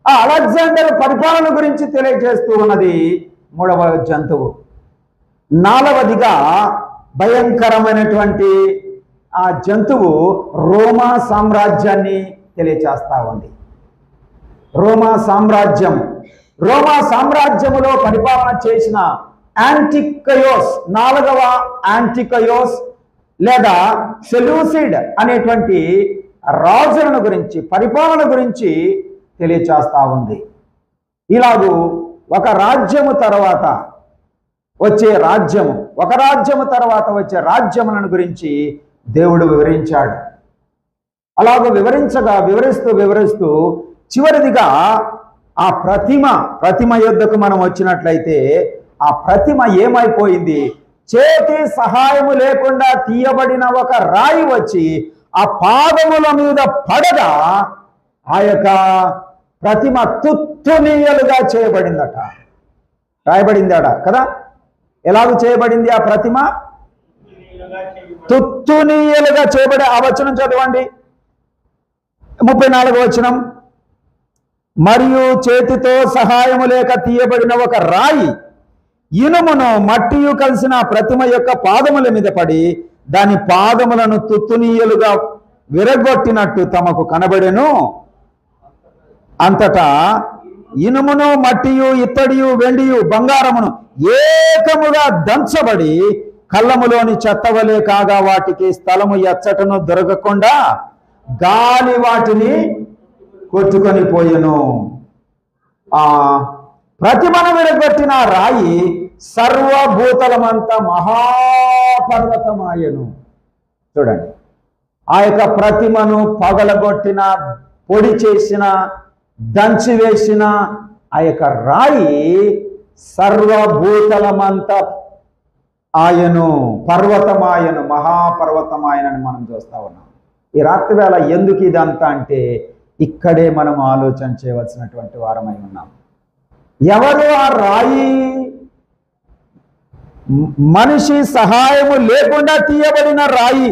ఆ అలెగ్జాండర్ పరిపాలన గురించి తెలియజేస్తూ ఉన్నది 3వ జంతువు. 4వదిగా భయంకరమైనటువంటి ఆ జంతువు రోమా సామ్రాజ్యాన్ని తెలియచేస్తా ఉంది. రోమా సామ్రాజ్యములో పరిపాలన చేసిన యాంటికయోస్, 4వ యాంటికయోస్ లేదా సెలూసిడ్ అనేటువంటి రాజులను గురించి, పరిపాలన గురించి తెలియచేస్తా ఉంది. ఇలాగూ ఒక రాజ్యము తర్వాత వచ్చే రాజ్యము, ఒక రాజ్యము తర్వాత వచ్చే రాజ్యములను గురించి దేవుడు వివరించాడు. అలాగూ వివరిస్తూ చివరిదిగా ఆ ప్రతిమ యొద్దకు మనం వచ్చినట్లయితే ఆ ప్రతిమ ఏమైపోయింది? చేతి సహాయము లేకుండా తీయబడిన ఒక రాయి వచ్చి ఆ పాదముల మీద పడగా ఆ యొక్క ప్రతిమ తుత్తునీయలుగా చేయబడిందట. రాయబడిందాడ కదా, ఎలాగూ చేయబడింది ఆ ప్రతిమ? తుత్తునీయలుగా చేయబడి. ఆ వచనం చదవండి, 34వ వచనం. మరియు చేతితో సహాయము లేక తీయబడిన ఒక రాయి ఇనుమును మట్టియు కలిసిన ప్రతిమ యొక్క పాదముల మీద పడి దాని పాదములను తుత్తునీయలుగా విరగొట్టినట్టు తమకు కనబడెను. అంతటా ఇనుమును మట్టియు ఇత్తడియు వెండియు బంగారమును ఏకముగా దంచబడి కళ్ళములోని చెత్తవలే కాగా వాటికి స్థలము ఎచ్చటను దొరకకుండా గాలి వాటిని కొట్టుకొని పోయెను. ఆ ప్రతిమను విరగొట్టిన రాయి సర్వభూతలమంత మహాపర్వతమాయను. చూడండి, ఆ యొక్క ప్రతిమను పగలగొట్టిన, పొడి చేసిన, దంచివేసిన ఆ యొక్క రాయి సర్వభూతలమంత ఆయను, పర్వతమాయను, మహాపర్వతమాయనని మనం చూస్తా ఉన్నాం. ఈ రాత్రి వేళ ఎందుకు ఇదంతా అంటే ఇక్కడే మనం ఆలోచన చేయవలసినటువంటి వారమై ఉన్నాం. ఎవరు ఆ రాయి? మనిషి సహాయము లేకుండా తీయబడిన రాయి.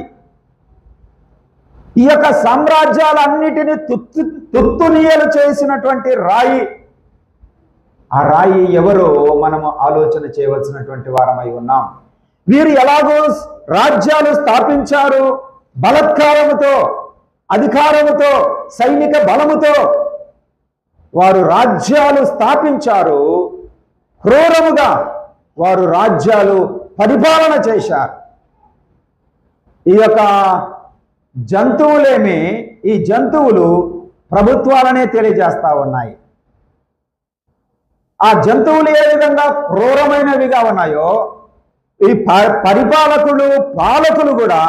ఈ యొక్క సామ్రాజ్యాలన్నిటినీ తుత్తునియలు చేసినటువంటి రాయి. ఆ రాయి ఎవరో మనము ఆలోచన చేయవలసినటువంటి వారమై ఉన్నాం. వీరు ఎలాగో రాజ్యాలు స్థాపించారు, బలత్కారముతో, అధికారముతో, సైనిక బలముతో వారు రాజ్యాలు స్థాపించారు. క్రూరముగా వారు రాజ్యాలు పరిపాలన చేశారు. ఈ యొక్క జంతువులేమి, ఈ జంతువులు ప్రభుత్వాలనే తెలియజేస్తా ఉన్నాయి. ఆ జంతువులు ఏ విధంగా క్రూరమైనవిగా ఉన్నాయో ఈ పరిపాలకులు, పాలకులు కూడా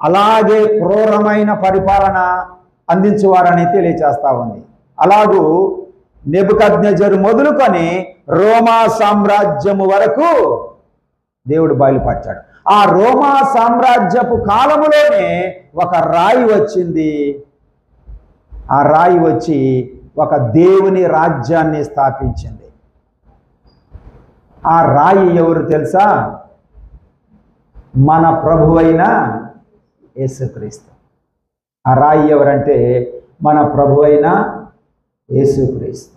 అలాగే క్రూరమైన పరిపాలన అందించేవారని తెలియజేస్తా ఉంది. అలాగూ నెబుకద్నెజరు మొదలుకొని రోమా సామ్రాజ్యము వరకు దేవుడు బయలుపరిచాడు. ఆ రోమా సామ్రాజ్యపు కాలములోనే ఒక రాయి వచ్చింది. ఆ రాయి వచ్చి ఒక దేవుని రాజ్యాన్ని స్థాపించింది. ఆ రాయి ఎవరు తెలుసా? మన ప్రభువైన యేసుక్రీస్తు. ఆ రాయి ఎవరంటే మన ప్రభువైన యేసుక్రీస్తు.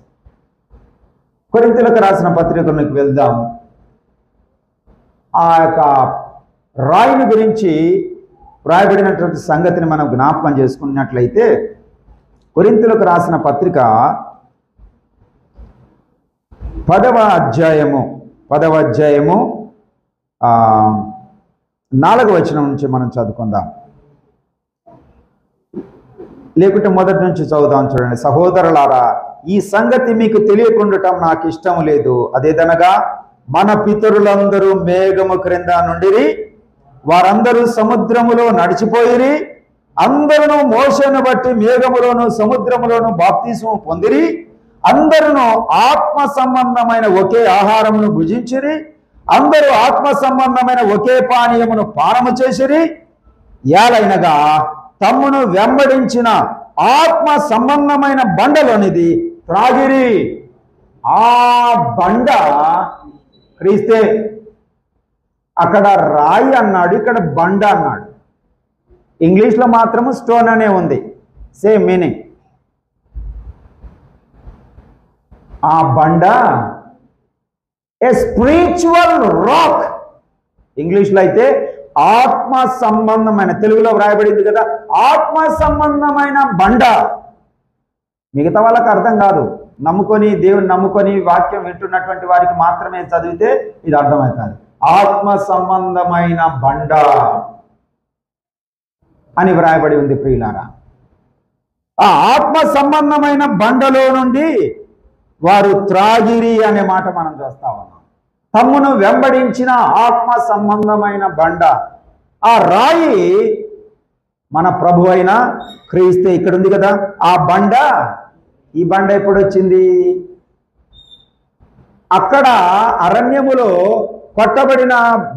కొరింథీయులకు రాసిన పత్రికలకు వెళ్దాం. ఆ యొక్క రాయిని గురించి వ్రాయబడినటువంటి సంగతిని మనం జ్ఞాపకం చేసుకున్నట్లయితే కొరింథీయులకు రాసిన పత్రిక 10వ అధ్యాయము 4వ వచనం నుంచి మనం చదువుకుందాం. లేకుంటే మొదటి నుంచి చదువుదాం. చూడండి. సహోదరులారా, ఈ సంగతి మీకు తెలియకుండటం నాకు ఇష్టం లేదు. అదేదనగా మన పితరులందరూ మేఘము క్రింద నుండిరి, వారందరూ సముద్రములో నడిచిపోయిరి, అందరూ మోషేను బట్టి మేఘములోను సముద్రములోను బాప్తిస్మము పొందిరి, అందరూ ఆత్మ సంబంధమైన ఒకే ఆహారమును భుజించిరి, అందరూ ఆత్మ సంబంధమైన ఒకే పానీయమును పానము చేసిరి, ఏలైనగా తమ్మును వెంబడించిన ఆత్మ సంబంధమైన బండలోనిది త్రాగిరి. ఆ బండ క్రీస్తే. అక్కడ రాయి అన్నాడు, ఇక్కడ బండ అన్నాడు. ఇంగ్లీష్లో మాత్రము స్టోన్ అనే ఉంది, సేమ్ మీనింగ్. ఆ బండ ఏ స్పిరిచువల్ రాక్. ఇంగ్లీష్లో అయితే ఆత్మ సంబంధమైన, తెలుగులో వ్రాయబడింది కదా ఆత్మ సంబంధమైన బండ. మిగతా వాళ్ళకి అర్థం కాదు. నమ్ముకొని, దేవుని నమ్ముకొని వాక్యం వింటున్నటువంటి వారికి మాత్రమే చదివితే ఇది అర్థమవుతుంది. ఆత్మ సంబంధమైన బండ అని వ్రాయబడి ఉంది ప్రియులారా. ఆ ఆత్మ సంబంధమైన బండలో నుండి వారు త్రాగిరి అనే మాట మనం చూస్తా ఉన్నాం. తమ్మును వెంబడించిన ఆత్మ సంబంధమైన బండ. ఆ రాయి మన ప్రభు అయిన క్రీస్తే. ఇక్కడ ఉంది కదా ఆ బండ. ఈ బండ ఎప్పుడు వచ్చింది? అక్కడ అరణ్యములో కొట్టబడిన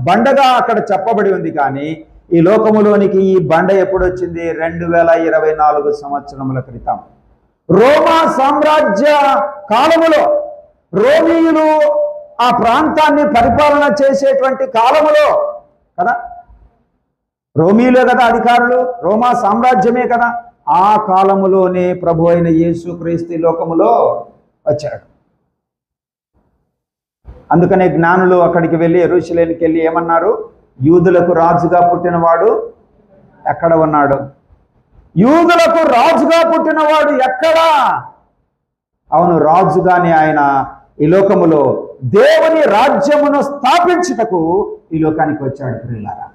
బండగా అక్కడ చెప్పబడి ఉంది. కానీ ఈ లోకములోనికి ఈ బండ ఎప్పుడు వచ్చింది? 2024 సంవత్సరముల క్రితం రోమా సామ్రాజ్య కాలములో, రోమీయులు ఆ ప్రాంతాన్ని పరిపాలన చేసేటువంటి కాలములో కదా, రోమీయులే కదా అధికారులు, రోమా సామ్రాజ్యమే కదా. ఆ కాలములోనే ప్రభు అయిన యేసుక్రీస్తు లోకములో వచ్చాడు. అందుకనే జ్ఞానులు అక్కడికి వెళ్ళి, యెరూషలేముకి వెళ్ళి ఏమన్నారు? యూదులకు రాజుగా పుట్టినవాడు ఎక్కడ ఉన్నాడు? యూదులకు రాజుగా పుట్టినవాడు ఎక్కడా? అవును, రాజుగానే ఆయన ఈ లోకములో దేవుని రాజ్యమును స్థాపించుటకు ఈ లోకానికి వచ్చాడు ప్రియులారా.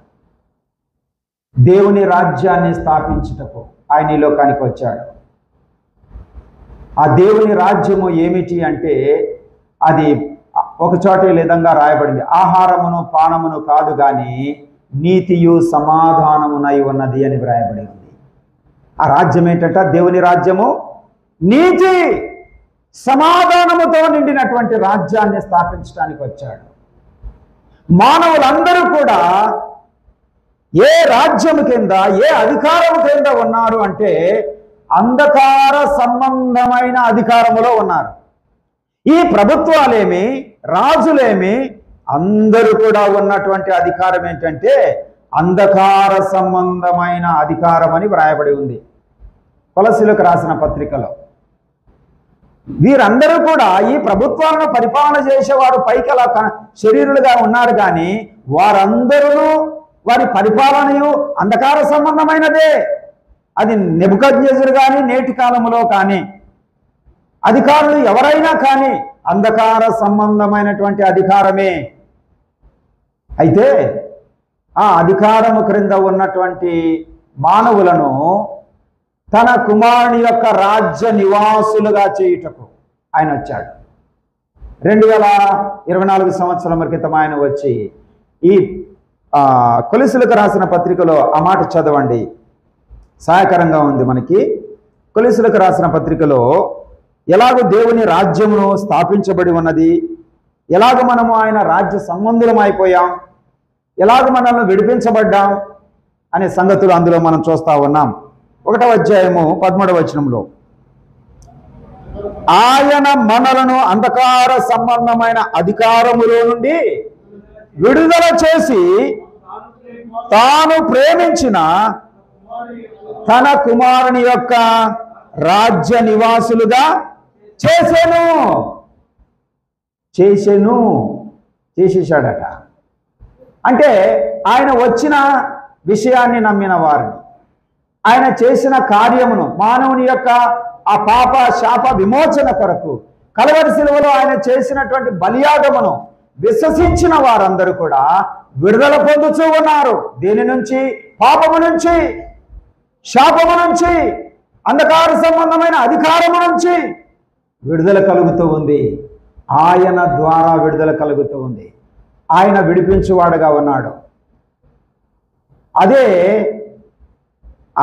దేవుని రాజ్యాన్ని స్థాపించుటకు ఆయన ఈ లోకానికి వచ్చాడు. ఆ దేవుని రాజ్యము ఏమిటి అంటే అది ఒక చోట ఈ విధంగా రాయబడింది. ఆహారమును పానమును కాదు గాని నీతియు సమాధానమునై ఉన్నది అని వ్రాయబడి ఉంది. ఆ రాజ్యం ఏంటంట? దేవుని రాజ్యము నీతి సమాధానముతో నిండినటువంటి రాజ్యాన్ని స్థాపించడానికి వచ్చాడు. మానవులందరూ కూడా ఏ రాజ్యం కింద, ఏ అధికారం కింద ఉన్నారు అంటే అంధకార సంబంధమైన అధికారములో ఉన్నారు. ఈ ప్రభుత్వాలేమి, రాజులేమి, అందరూ కూడా ఉన్నటువంటి అధికారం ఏంటంటే అంధకార సంబంధమైన అధికారం అని వ్రాయబడి ఉంది కొలస్సీలకు రాసిన పత్రికలో. వీరందరూ కూడా ఈ ప్రభుత్వాలను పరిపాలన చేసేవారు పైకి అలా శరీరులుగా ఉన్నారు, కానీ వారందరూ వారి పరిపాలనయు అంధకార సంబంధమైనదే. అది నెబుకద్నెజరు కానీ, నేటి కాలంలో కానీ అధికారులు ఎవరైనా కానీ అంధకార సంబంధమైనటువంటి అధికారమే. అయితే ఆ అధికారము క్రింద ఉన్నటువంటి మానవులను తన కుమారుని యొక్క రాజ్య నివాసులుగా చేయుటకు ఆయన వచ్చాడు. 2024 సంవత్సరం క్రితం ఆయన వచ్చి ఈ కొలస్సీలకు రాసిన పత్రికలో ఆ మాట చదవండి, సహాయకరంగా ఉంది మనకి. కొలస్సీలకు రాసిన పత్రికలో ఎలాగో దేవుని రాజ్యమును స్థాపించబడి ఉన్నది, ఎలాగ మనము ఆయన రాజ్య సంబంధులం అయిపోయాం, ఎలాగ మనల్ని విడిపించబడ్డాం అనే సంగతులు అందులో మనం చూస్తా ఉన్నాం. 1వ అధ్యాయము 13వ వచనంలో ఆయన మనలను అంధకార సంబంధమైన అధికారములో నుండి విడుదల చేసి తాను ప్రేమించిన తన కుమారుని యొక్క రాజ్య నివాసులుగా చేసేసాడట. అంటే ఆయన వచ్చిన విషయాన్ని నమ్మిన వారిని, ఆయన చేసిన కార్యమును, మానవుని యొక్క ఆ పాప శాప విమోచన కొరకు కలవరి శిలువలో ఆయన చేసినటువంటి బలియాగమును విశ్వసించిన వారందరూ కూడా విడుదల పొందుతూ ఉన్నారు. దేని నుంచి? పాపము నుంచి, శాపము నుంచి, అంధకార సంబంధమైన అధికారము నుంచి విడుదల కలుగుతూ ఉంది. ఆయన ద్వారా విడుదల కలుగుతూ ఉంది. ఆయన విడిపించువాడుగా ఉన్నాడు. అదే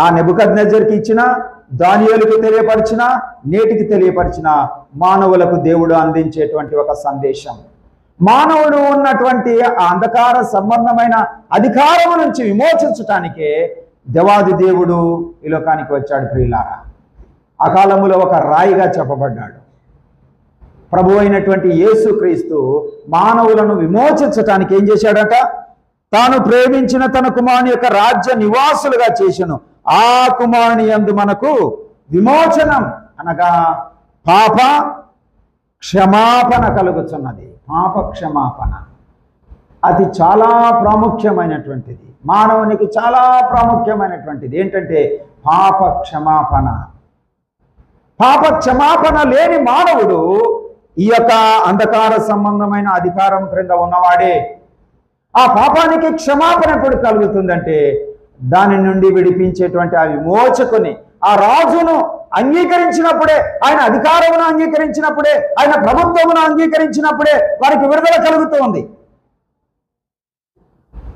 ఆ నెబుకద్నెజర్కి ఇచ్చిన, దానియేలుకు తెలియపరిచిన, నేటికి తెలియపరిచిన మానవులకు దేవుడు అందించేటువంటి ఒక సందేశం. మానవుడు ఉన్నటువంటి ఆ అంధకార సంబంధమైన అధికారము నుంచి విమోచించటానికే దేవాది దేవుడు ఈ లోకానికి వచ్చాడు. ప్రియులారా, ఆ కాలంలో ఒక రాయిగా చెప్పబడ్డాడు. ప్రభు అయినటువంటి యేసుక్రీస్తు మానవులను విమోచించటానికి ఏం చేశాడట? తాను ప్రేమించిన తన కుమారుని యొక్క రాజ్య నివాసులుగా చేసెను. ఆ కుమారుని యందు మనకు విమోచనం అనగా పాప క్షమాపణ కలుగుతున్నది. పాప క్షమాపణ అది చాలా ప్రాముఖ్యమైనటువంటిది. మానవునికి చాలా ప్రాముఖ్యమైనటువంటిది ఏంటంటే పాప క్షమాపణ. పాప క్షమాపణ లేని మానవుడు ఈ యొక్క అంధకార సంబంధమైన అధికారం క్రింద ఉన్నవాడే. ఆ పాపానికి క్షమాపణ ఎప్పుడు కలుగుతుందంటే దాని నుండి విడిపించేటువంటి ఆ విమోచకుని, ఆ రాజును అంగీకరించినప్పుడే, ఆయన అధికారమును అంగీకరించినప్పుడే, ఆయన ప్రభుత్వమును అంగీకరించినప్పుడే వారికి విడుదల కలుగుతూ ఉంది.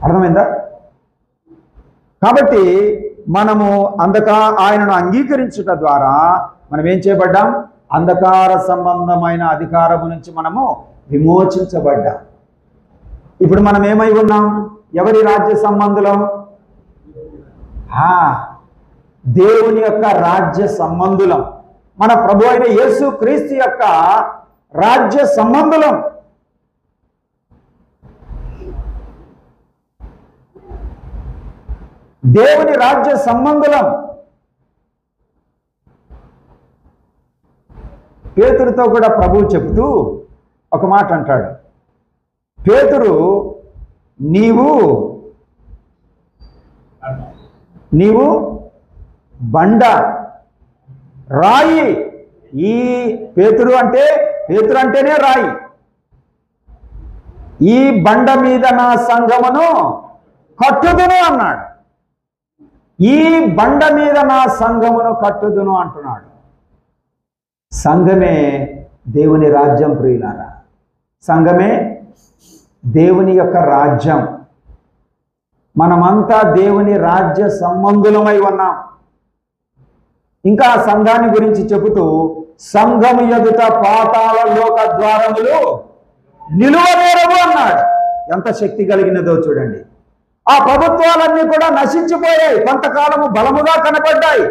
అర్థమైందా? కాబట్టి మనము ఆయనను అంగీకరించుట ద్వారా మనం ఏం చేయబడ్డాం? అంధకార సంబంధమైన అధికారము నుంచి మనము విమోచించబడ్డాం. ఇప్పుడు మనం ఏమై ఉన్నాం? ఎవరి రాజ్య సంబంధులం? దేవుని యొక్క రాజ్య సంబంధులం. మన ప్రభు అయిన యేసు క్రీస్తు యొక్క రాజ్య సంబంధులం. దేవుని రాజ్య సంబంధులం. పేతురుతో కూడా ప్రభువు చెప్తూ ఒక మాట అంటాడు. పేతురు, నీవు బండ, రాయి. ఈ పేతురు అంటేనే రాయి. ఈ బండ మీద నా సంఘమును కట్టుదును అన్నాడు. ఈ బండ మీద నా సంఘమును కట్టుదును అంటున్నాడు. సంఘమే దేవుని రాజ్యం. ప్రియులారా, సంఘమే దేవుని యొక్క రాజ్యం. మనమంతా దేవుని రాజ్య సంబంధులమై ఉన్నాం. ఇంకా సంఘాన్ని గురించి చెబుతూ సంఘము ఎదుట పాతాళ లోక ద్వారములు నిలువనేరవు అన్నాడు. ఎంత శక్తి కలిగినదో చూడండి. ఆ ప్రభుత్వాలన్నీ కూడా నశించిపోయాయి. కొంతకాలము బలముగా కనబడ్డాయి,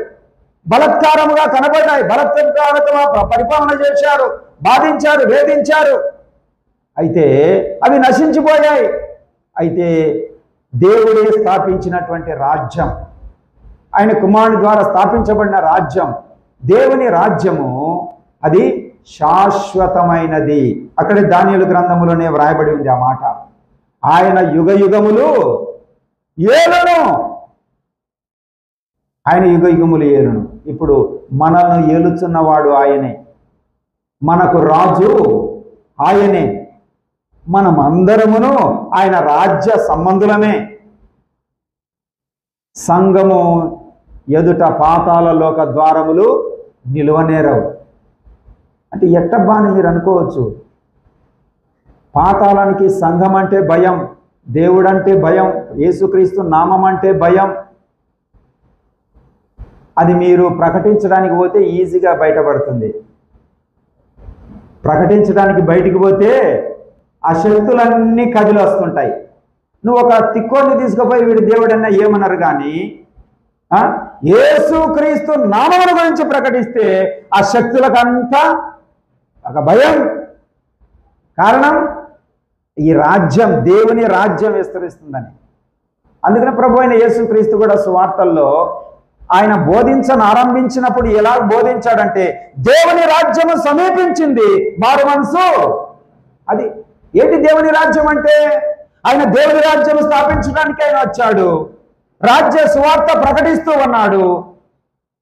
బలత్కారముగా కనబడ్డాయి, బలత్కారముగా పరిపాలన చేశారు, బాధించారు, వేధించారు. అయితే అవి నశించిపోయాయి. అయితే దేవుడే స్థాపించినటువంటి రాజ్యం, ఆయన కుమారుని ద్వారా స్థాపించబడిన రాజ్యం, దేవుని రాజ్యము అది శాశ్వతమైనది. అక్కడే దానియేలు గ్రంథములోనే వ్రాయబడి ఉంది ఆ మాట. ఆయన యుగ యుగములు ఏలును, ఆయన యుగ యుగములు ఏలును. ఇప్పుడు మనల్ని ఏలుచున్నవాడు ఆయనే, మనకు రాజు ఆయనే, మనమందరమును ఆయన రాజ్య సంబంధులమే. సంఘము ఎదుట పాతాళ లోక ద్వారములు నిలువనేరవు అంటే ఎట్టబ్బా అని మీరు అనుకోవచ్చు. పాతాళానికి సంఘం అంటే భయం, దేవుడంటే భయం, యేసుక్రీస్తు నామం అంటే భయం. అది మీరు ప్రకటించడానికి పోతే ఈజీగా బయటపడుతుంది. ప్రకటించడానికి బయటికి పోతే ఆ శక్తులన్నీ కదిలి వస్తుంటాయి. నువ్వు ఒక తిక్కోడిని తీసుకుపోయి వీడి దేవుడన్నా ఏమన్నారు, కానీ యేసుక్రీస్తు నామమును గురించి ప్రకటిస్తే ఆ శక్తులకంతా ఒక భయం. కారణం ఈ రాజ్యం, దేవుని రాజ్యం విస్తరిస్తుందని. అందుకనే ప్రభు అయిన యేసుక్రీస్తు కూడా సువార్తల్లో ఆయన ఆరంభించినప్పుడు ఎలా బోధించాడంటే, దేవుని రాజ్యము సమీపించింది, మారు మనసు. అది ఏంటి దేవుని రాజ్యం అంటే? ఆయన దేవుని రాజ్యం స్థాపించడానికి ఆయన వచ్చాడు, రాజ్య సువార్త ప్రకటిస్తూ ఉన్నాడు.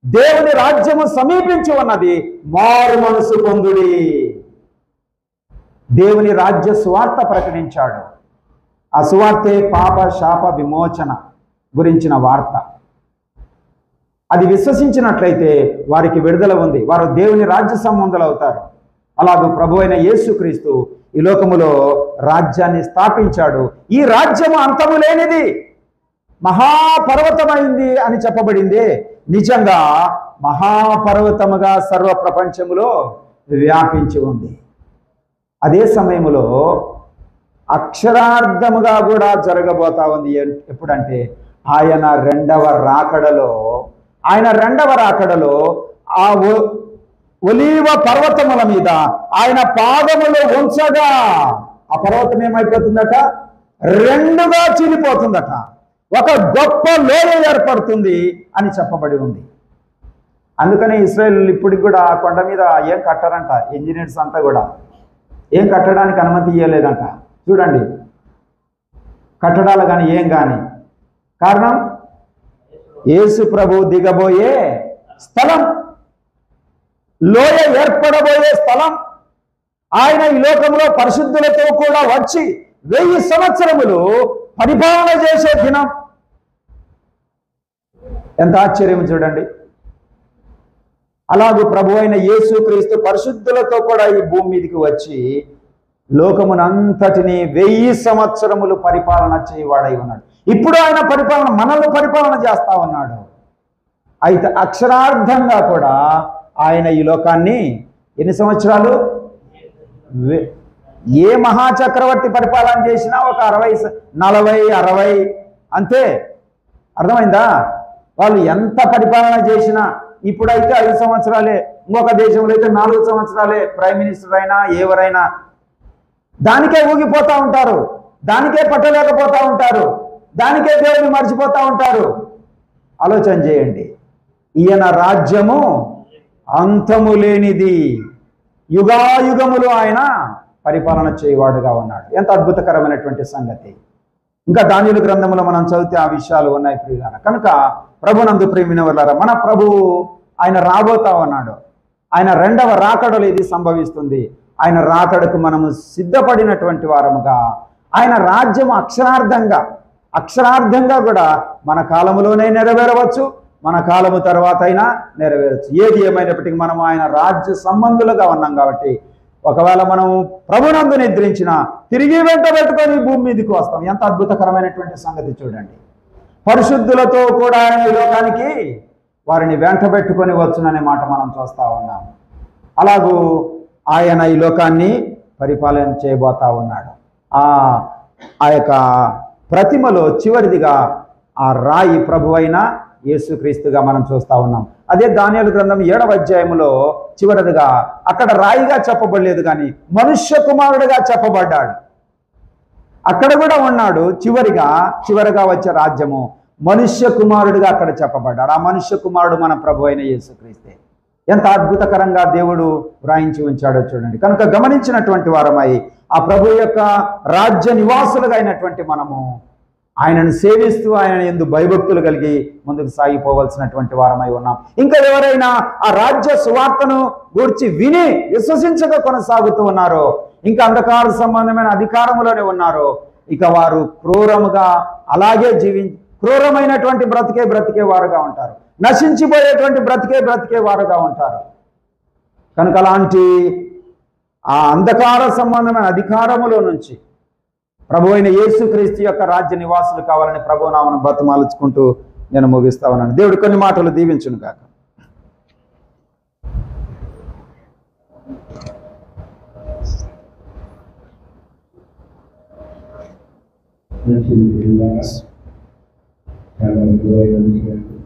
దేవుని రాజ్యము సమీపించి ఉన్నది, మారు మనసు పొందుడి. దేవుని రాజ్య సువార్త ప్రకటించాడు. ఆ సువార్తే పాప శాప విమోచన గురించిన వార్త. అది విశ్వసించినట్లయితే వారికి విడుదల ఉంది, వారు దేవుని రాజ్య సంబంధులు అవుతారు. అలాగే ప్రభు అయిన యేసుక్రీస్తు ఈ లోకములో రాజ్యాన్ని స్థాపించాడు. ఈ రాజ్యము అంతము లేనిది, మహాపర్వతమైంది అని చెప్పబడింది. నిజంగా మహాపర్వతముగా సర్వ ప్రపంచములో వ్యాపించి ఉంది. అదే సమయంలో అక్షరార్థముగా కూడా జరగబోతా ఉంది. ఎప్పుడంటే ఆయన రెండవ రాకడలో ఆ ఒలీవ పర్వతముల మీద ఆయన పాదములు ఉంచగా ఆ పర్వతం ఏమైపోతుందట? రెండుగా చీలిపోతుందట. ఒక గొప్ప లోయ ఏర్పడుతుంది అని చెప్పబడి ఉంది. అందుకనే ఇశ్రాయేల్ ఇప్పటికి కూడా ఆ కొండ మీద ఏం కట్టారంట. ఇంజనీర్స్ అంతా కూడా ఏం కట్టడానికి అనుమతి ఇవ్వలేదంట. చూడండి, కట్టడాలు కానీ ఏం కానీ. కారణం యేసు ప్రభు దిగబోయే స్థలం, లోయ ఏర్పడబోయే స్థలం. ఆయన ఈ లోకంలో పరిశుద్ధులతో కూడా వచ్చి 1000 సంవత్సరములు పరిపాలన చేసే దినం. ఎంత ఆశ్చర్యం చూడండి. అలాగే ప్రభు అయిన యేసుక్రీస్తు పరిశుద్ధులతో కూడా ఈ భూమి మీదకి వచ్చి లోకమునంతటిని 1000 సంవత్సరములు పరిపాలన చేయవాడై ఉన్నాడు. ఇప్పుడు ఆయన మనల్ని పరిపాలన చేస్తా ఉన్నాడు. అయితే అక్షరార్థంగా కూడా ఆయన ఈ లోకాన్ని ఎన్ని సంవత్సరాలు, ఏ మహాచక్రవర్తి పరిపాలన చేసినా ఒక 40-60 అంతే. అర్థమైందా? వాళ్ళు ఎంత పరిపాలన చేసినా ఇప్పుడైతే 5 సంవత్సరాలే, ఇంకొక దేశంలో అయితే 4 సంవత్సరాలే. ప్రైమ్ మినిస్టర్ అయినా ఎవరైనా దానికే ఊగిపోతూ ఉంటారు, దానికే పట్టలేకపోతూ ఉంటారు, దానికే దేవుని మర్చిపోతూ ఉంటారు. ఆలోచన చేయండి. ఈయన రాజ్యము అంతము లేనిది, యుగాయుగములు ఆయన పరిపాలన చేయవాడుగా ఉన్నాడు. ఎంత అద్భుతకరమైనటువంటి సంగతి. ఇంకా దానియేలు గ్రంథములో మనం చదివితే ఆ విషయాలు ఉన్నాయి ప్రియులారా. కనుక ప్రభునందు ప్రియమైన వారులారా, మన ప్రభువు ఆయన రాబోతా ఉన్నాడు. ఆయన రెండవ రాకడలో ఇది సంభవిస్తుంది. ఆయన రాకడకు మనము సిద్ధపడినటువంటి వారముగా ఆయన రాజ్యం అక్షరార్థంగా కూడా మన కాలములోనే నెరవేరవచ్చు, మన కాలము తర్వాత అయినా నెరవేరవచ్చు. ఏది ఏమైనప్పటికీ మనం ఆయన రాజ్య సంబంధులుగా ఉన్నాం కాబట్టి ఒకవేళ మనం ప్రభునందు నిద్రించినా తిరిగి వెంట పెట్టుకొని భూమి మీదకి వస్తాం. ఎంత అద్భుతకరమైనటువంటి సంగతి చూడండి. పరిశుద్ధులతో కూడా ఆయన ఈ లోకానికి వారిని వెంటబెట్టుకొని వచ్చుననే మాట మనం చూస్తూ ఉన్నాం. అలాగూ ఆయన ఈ లోకాన్ని పరిపాలన చేయబోతా ఉన్నాడు. ఆ యొక్క ప్రతిమలో చివరిదిగా ఆ రాయి ప్రభువైన యేసుక్రీస్తుగా మనం చూస్తూ ఉన్నాం. అదే దానియేలు గ్రంథం 7వ అధ్యాయంలో చివరిదిగా అక్కడ రాయిగా చెప్పబడలేదు, కానీ మనుష్య కుమారుడిగా చెప్పబడ్డాడు. అక్కడ కూడా ఉన్నాడు. చివరిగా వచ్చే రాజ్యము మనుష్య కుమారుడిగా అక్కడ చెప్పబడ్డాడు. ఆ మనుష్య కుమారుడు మన ప్రభు అయిన యేసుక్రీస్తే. ఎంత అద్భుతకరంగా దేవుడు వ్రాయించి ఉంచాడో చూడండి. కనుక గమనించినటువంటి వారమై ఆ ప్రభు యొక్క రాజ్య నివాసులుగా అయినటువంటి మనము ఆయనను సేవిస్తూ ఆయన యందు భయభక్తులు కలిగి ముందుకు సాగిపోవలసినటువంటి వారమై ఉన్నాం. ఇంకా ఎవరైనా ఆ రాజ్య సువార్తను గూర్చి విని విశ్వసించగా కొనసాగుతూ ఉన్నారో, ఇంకా అంధకార సంబంధమైన అధికారములోనే ఉన్నారో, ఇక వారు క్రూరముగా అలాగే క్రూరమైనటువంటి బ్రతికే వారుగా ఉంటారు. నశించిపోయేటువంటి బ్రతికే వారుగా ఉంటారు. కనుక అలాంటి ఆ అంధకార సంబంధమైన అధికారములో నుంచి ప్రభు అయిన యేసుక్రీస్తు యొక్క రాజ్య నివాసులు కావాలని ప్రభువు నామమున బతిమాలుచుకుంటూ నేను ముగిస్తా ఉన్నాను. దేవుడు కొన్ని మాటలు దీవించును గాక. Yes.